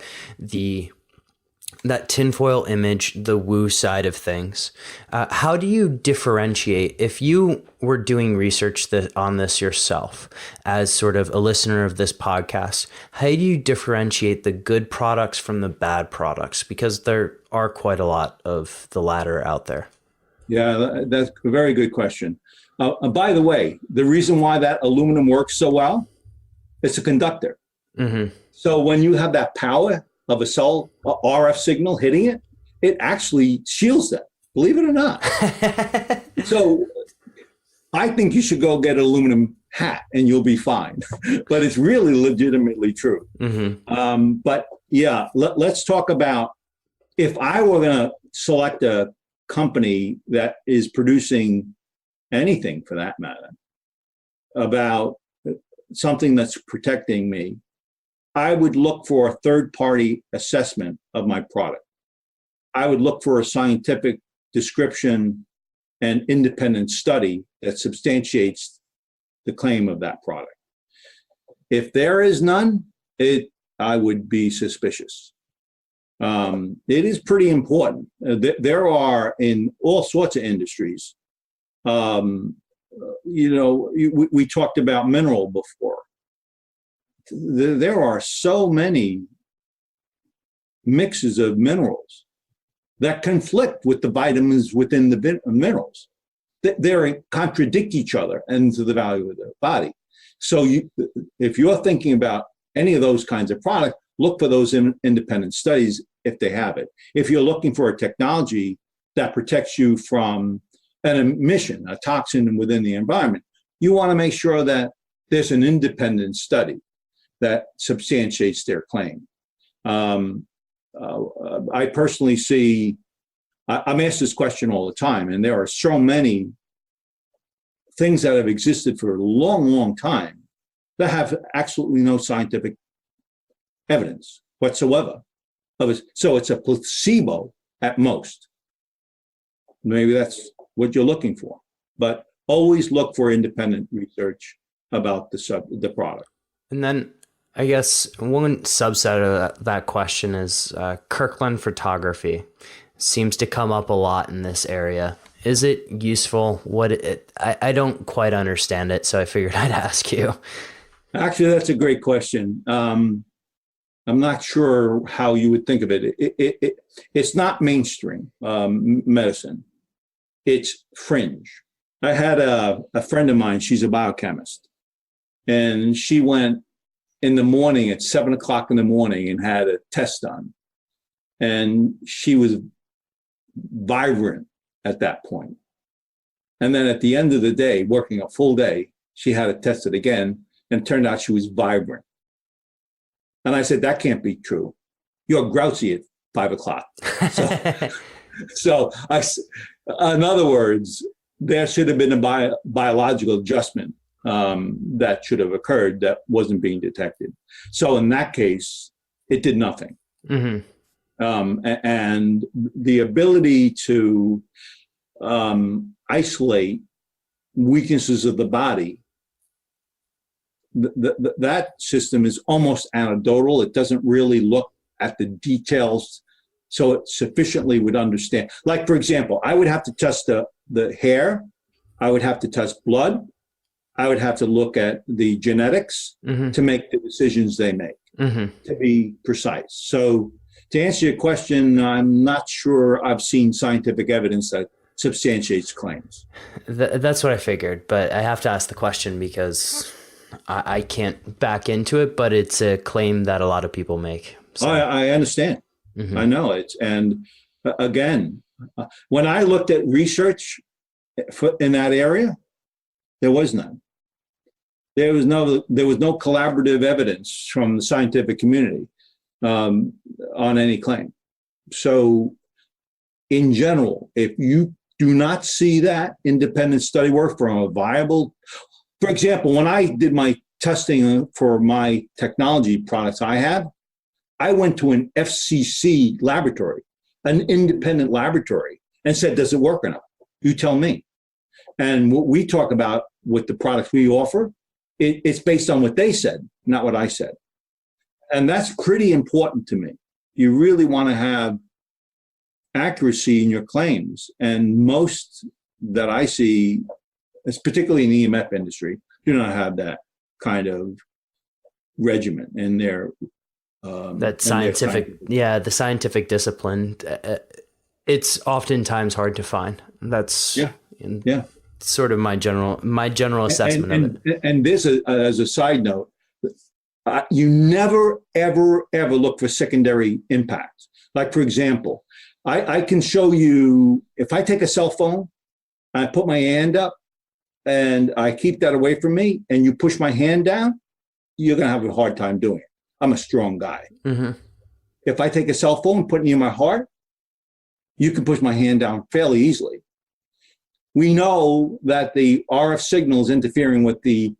that tinfoil image, the woo side of things. How do you differentiate, if you were doing research on this yourself as sort of a listener of this podcast, how do you differentiate the good products from the bad products? Because there are quite a lot of the latter out there. Yeah, that's a very good question. By the way, the reason why that aluminum works so well, it's a conductor. Mm-hmm. So when you have that power of a cell RF signal hitting it, it actually shields that, believe it or not. So I think you should go get an aluminum hat and you'll be fine. But it's really legitimately true. Mm-hmm. But yeah, let's talk about, if I were going to select a company that is producing anything for that matter, about something that's protecting me, I would look for a third-party assessment of my product. I would look for a scientific description and independent study that substantiates the claim of that product. If there is none, I would be suspicious. It is pretty important. There are, in all sorts of industries, we talked about mineral before. There are so many mixes of minerals that conflict with the vitamins within the minerals. They contradict each other and to the value of the body. So if you're thinking about any of those kinds of products, look for those independent studies if they have it. If you're looking for a technology that protects you from an emission, a toxin within the environment, you want to make sure that there's an independent study that substantiates their claim. I personally see, I'm asked this question all the time, and there are so many things that have existed for a long, long time that have absolutely no scientific evidence whatsoever of it. So it's a placebo at most. Maybe that's what you're looking for, but always look for independent research about the product. And then I guess one subset of that question is Kirkland photography. Seems to come up a lot in this area. Is it useful? I don't quite understand it, so I figured I'd ask you. Actually, that's a great question. I'm not sure how you would think of it. It's not mainstream medicine. It's fringe. I had a friend of mine, she's a biochemist, and she went in the morning at 7 o'clock in the morning and had a test done. And she was vibrant at that point. And then at the end of the day, working a full day, she had it tested again, and it turned out she was vibrant. And I said, that can't be true. You're grouchy at 5 o'clock. So in other words, there should have been a biological adjustment that should have occurred that wasn't being detected. So in that case, it did nothing. And the ability to isolate weaknesses of the body, that system is almost anecdotal. It doesn't really look at the details so it sufficiently would understand. Like, for example, I would have to test the hair. I would have to test blood. I would have to look at the genetics to make the decisions they make, to be precise. So to answer your question, I'm not sure I've seen scientific evidence that substantiates claims. That's what I figured, but I have to ask the question because I can't back into it, but it's a claim that a lot of people make. So. I understand. I know it. And again, when I looked at research in that area, there was none. There was no collaborative evidence from the scientific community on any claim. So in general, if you do not see that independent study work from a viable, for example, when I did my testing for my technology products I have, I went to an FCC laboratory, an independent laboratory, and said, does it work or not? You tell me. And what we talk about with the products we offer, it's based on what they said, not what I said. And that's pretty important to me. You really want to have accuracy in your claims. And most that I see, particularly in the EMF industry, do not have that kind of regimen in their that scientific, the scientific discipline. It's oftentimes hard to find. That's sort of my general assessment of it. And this, as a side note, you never, ever, ever look for secondary impact. Like, for example, I can show you, if I take a cell phone, I put my hand up and I keep that away from me, and you push my hand down, you're going to have a hard time doing it. I'm a strong guy. If I take a cell phone, put it near my heart, you can push my hand down fairly easily. We know that the RF signal is interfering with the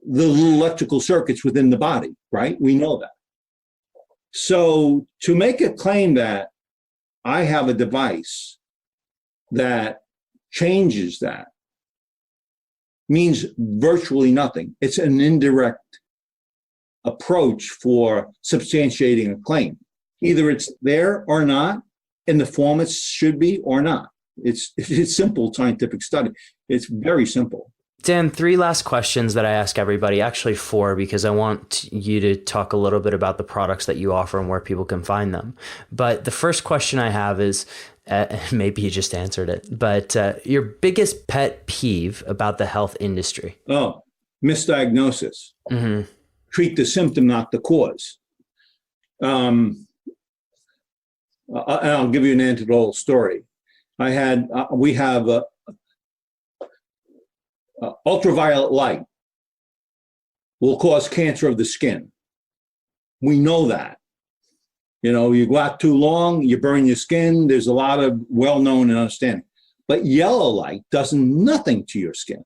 electrical circuits within the body, right? We know that. So to make a claim that I have a device that changes that means virtually nothing. It's an indirect approach for substantiating a claim. Either it's there or not, in the form it should be or not. It's simple scientific study. It's very simple. Dan, 3 last questions that I ask everybody, actually 4, because I want you to talk a little bit about the products that you offer and where people can find them. But the first question I have is, maybe you just answered it, but your biggest pet peeve about the health industry? Oh, misdiagnosis. Treat the symptom, not the cause. And I'll give you an anecdotal story. We have ultraviolet light will cause cancer of the skin. We know that. You know, you go out too long, you burn your skin. There's a lot of well-known and understanding. But yellow light does nothing to your skin.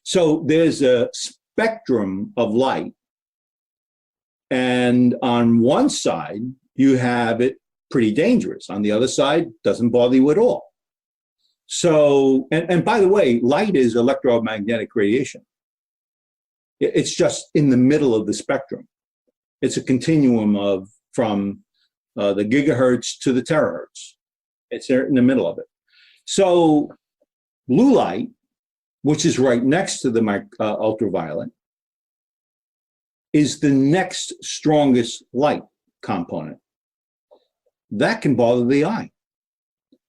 So there's a spectrum of light. And on one side, you have it pretty dangerous. On the other side, doesn't bother you at all. So, and by the way, light is electromagnetic radiation. It's just in the middle of the spectrum. It's a continuum from the gigahertz to the terahertz. It's there in the middle of it. So blue light, which is right next to the ultraviolet, is the next strongest light component. That can bother the eye.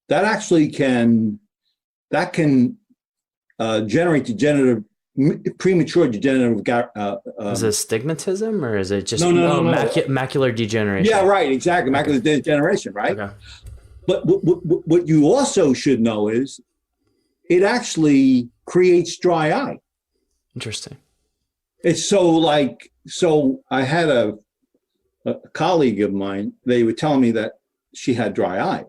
That actually can generate premature degenerative. Is it astigmatism or is it just No. macular degeneration? Yeah, right, exactly. Macular degeneration, right? Okay. But what you also should know is it actually creates dry eye. Interesting. It's so I had a colleague of mine, they were telling me that she had dry eye.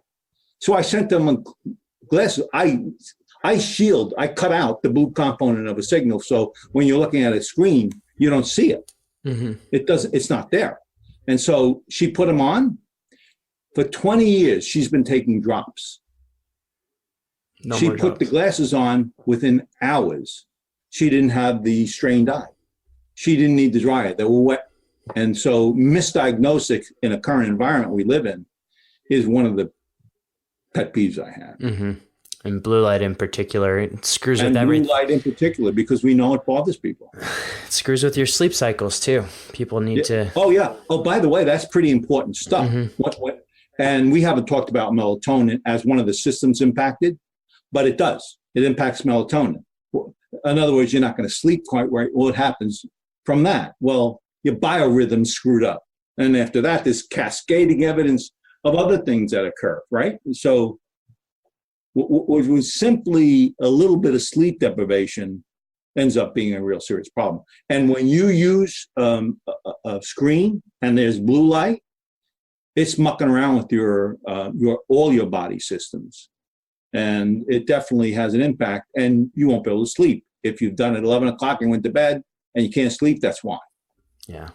So I sent them glasses. I cut out the blue component of a signal. So when you're looking at a screen, you don't see it. Mm-hmm. It's not there. And so she put them on. For 20 years, she's been taking drops. She put the glasses on within hours. She didn't have the strained eye. She didn't need the dry eye. They were wet. And so misdiagnosis in a current environment we live in is one of the pet peeves I have. Mm-hmm. And blue light in particular, it screws with everything. Blue light in particular, because we know it bothers people. It screws with your sleep cycles too. People need to. Oh yeah. Oh, by the way, that's pretty important stuff. Mm-hmm. And we haven't talked about melatonin as one of the systems impacted, but it does. It impacts melatonin. In other words, you're not going to sleep quite right. What happens from that? Well, your biorhythm's screwed up. And after that, there's cascading evidence of other things that occur, right? So what was simply a little bit of sleep deprivation ends up being a real serious problem. And when you use a screen and there's blue light, it's mucking around with all your body systems. And it definitely has an impact, and you won't be able to sleep. If you've done it at 11 o'clock and went to bed and you can't sleep, that's why. Yeah.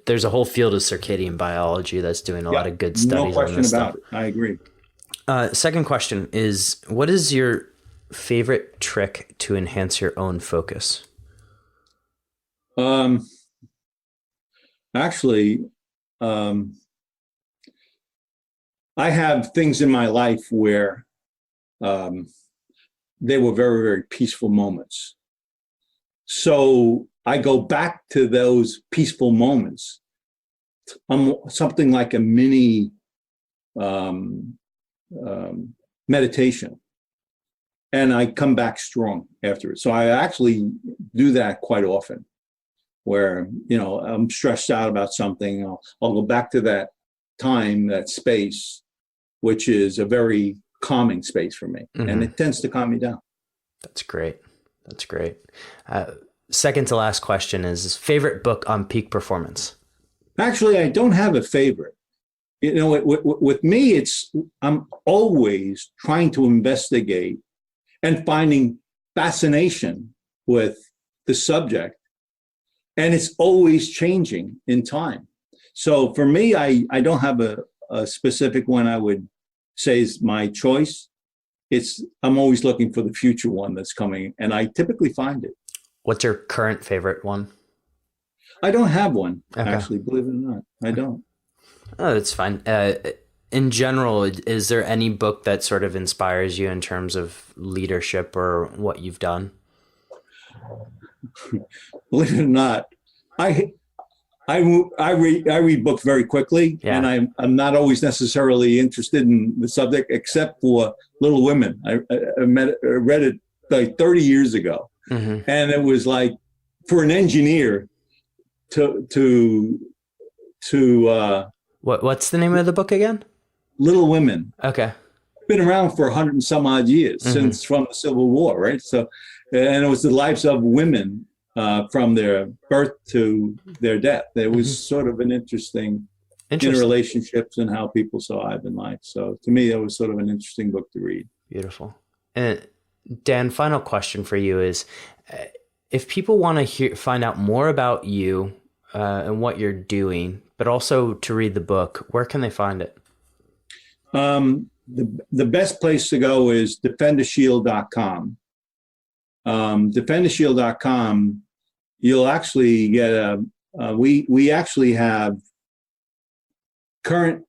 There's a whole field of circadian biology that's doing a lot of good studies on this stuff. No question about it. I agree. Second question is, what is your favorite trick to enhance your own focus? Actually, I have things in my life where they were very, very peaceful moments. So I go back to those peaceful moments. Something like a mini meditation. And I come back strong after it. So I actually do that quite often, where, I'm stressed out about something. I'll go back to that time, that space, which is a very calming space for me. Mm-hmm. And it tends to calm me down. That's great. That's great. Second to last question is favorite book on peak performance. Actually, I don't have a favorite. With me, I'm always trying to investigate and finding fascination with the subject. And it's always changing in time. So for me, I don't have a specific one I would say is my choice. I'm always looking for the future one that's coming, and I typically find it. What's your current favorite one? I don't have one, actually, believe it or not. I don't. Oh, that's fine. In general, is there any book that sort of inspires you in terms of leadership or what you've done? Believe it or not, I read books very quickly, and I'm not always necessarily interested in the subject, except for Little Women. I read it like 30 years ago, mm-hmm. and it was like for an engineer to what's the name of the book again? Little Women. Okay. Been around for 100 and some odd years, mm-hmm. since from the Civil War, right? So, and it was the lives of women from their birth to their death. It was mm-hmm. sort of an interesting interrelationships and how people survive in life. So to me, it was sort of an interesting book to read. Beautiful. And Dan, final question for you is, if people want to find out more about you and what you're doing, but also to read the book, where can they find it? The best place to go is defendashield.com. Defendashield.com, you'll actually get we actually have current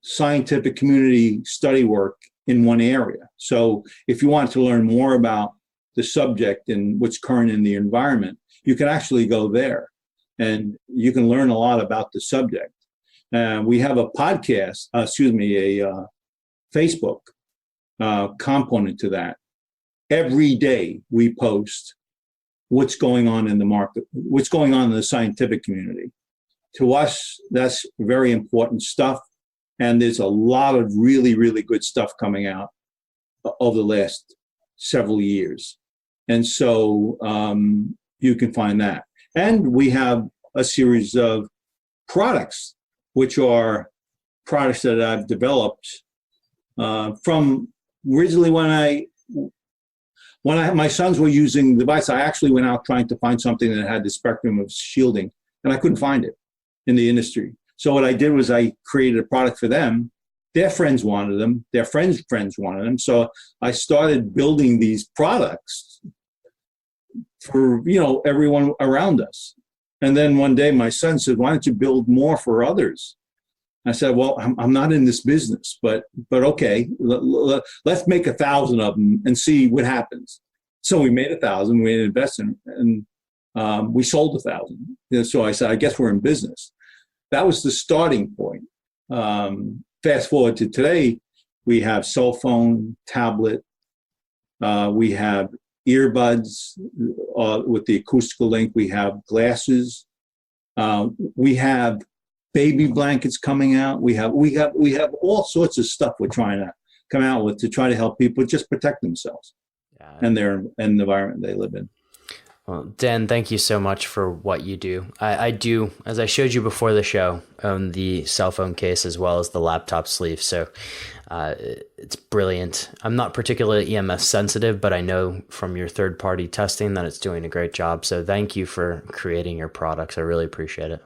scientific community study work in one area. So if you want to learn more about the subject and what's current in the environment, you can actually go there. and you can learn a lot about the subject. We have a podcast, a Facebook component to that. Every day we post what's going on in the market, what's going on in the scientific community. To us, that's very important stuff. And there's a lot of really, really good stuff coming out over the last several years. And so you can find that. And we have a series of products, which are products that I've developed from originally when my sons were using the device. I actually went out trying to find something that had the spectrum of shielding, and I couldn't find it in the industry. So what I did was I created a product for them. Their friends wanted them. Their friends' friends wanted them. So I started building these products for, everyone around us. And then one day my son said, "Why don't you build more for others?" I said, "Well, I'm not in this business, but okay, let's make 1,000 of them and see what happens." So we made 1,000. We invested, and we sold 1,000. So I said, "I guess we're in business." That was the starting point. Fast forward to today, we have cell phone, tablet, we have earbuds with the acoustical link. We have glasses. We have baby blankets coming out. We have all sorts of stuff we're trying to come out with to try to help people just protect themselves and the environment they live in. Well, Dan, thank you so much for what you do. I do, as I showed you before the show, own the cell phone case as well as the laptop sleeve. So it's brilliant. I'm not particularly EMF sensitive, but I know from your third-party testing that it's doing a great job. So thank you for creating your products. I really appreciate it.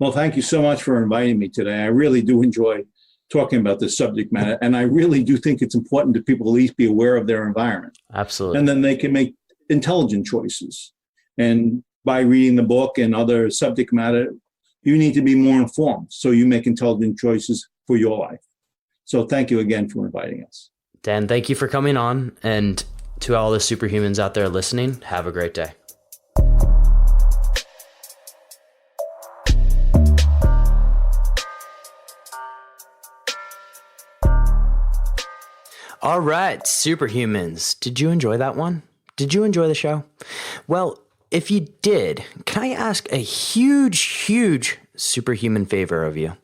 Well, thank you so much for inviting me today. I really do enjoy talking about this subject matter. And I really do think it's important that people at least be aware of their environment. Absolutely. And then they can make intelligent choices. And by reading the book and other subject matter, you need to be more informed so you make intelligent choices for your life. So thank you again for inviting us. Dan, thank you for coming on. And to all the superhumans out there listening, have a great day. All right, superhumans. Did you enjoy that one? Did you enjoy the show? Well, if you did, can I ask a huge superhuman favor of you?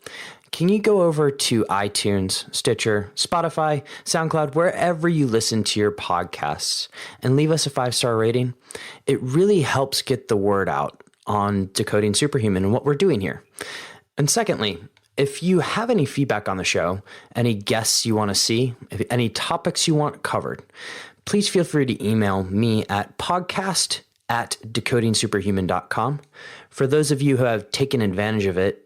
Can you go over to iTunes, Stitcher, Spotify, SoundCloud, wherever you listen to your podcasts, and leave us a 5-star rating? It really helps get the word out on Decoding Superhuman and what we're doing here. And secondly, if you have any feedback on the show, any guests you want to see, any topics you want covered, please feel free to email me at podcast@decodingsuperhuman.com. For those of you who have taken advantage of it,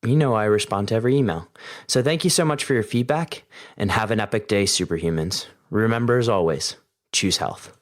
I respond to every email. So thank you so much for your feedback, and have an epic day, superhumans. Remember, as always, choose health.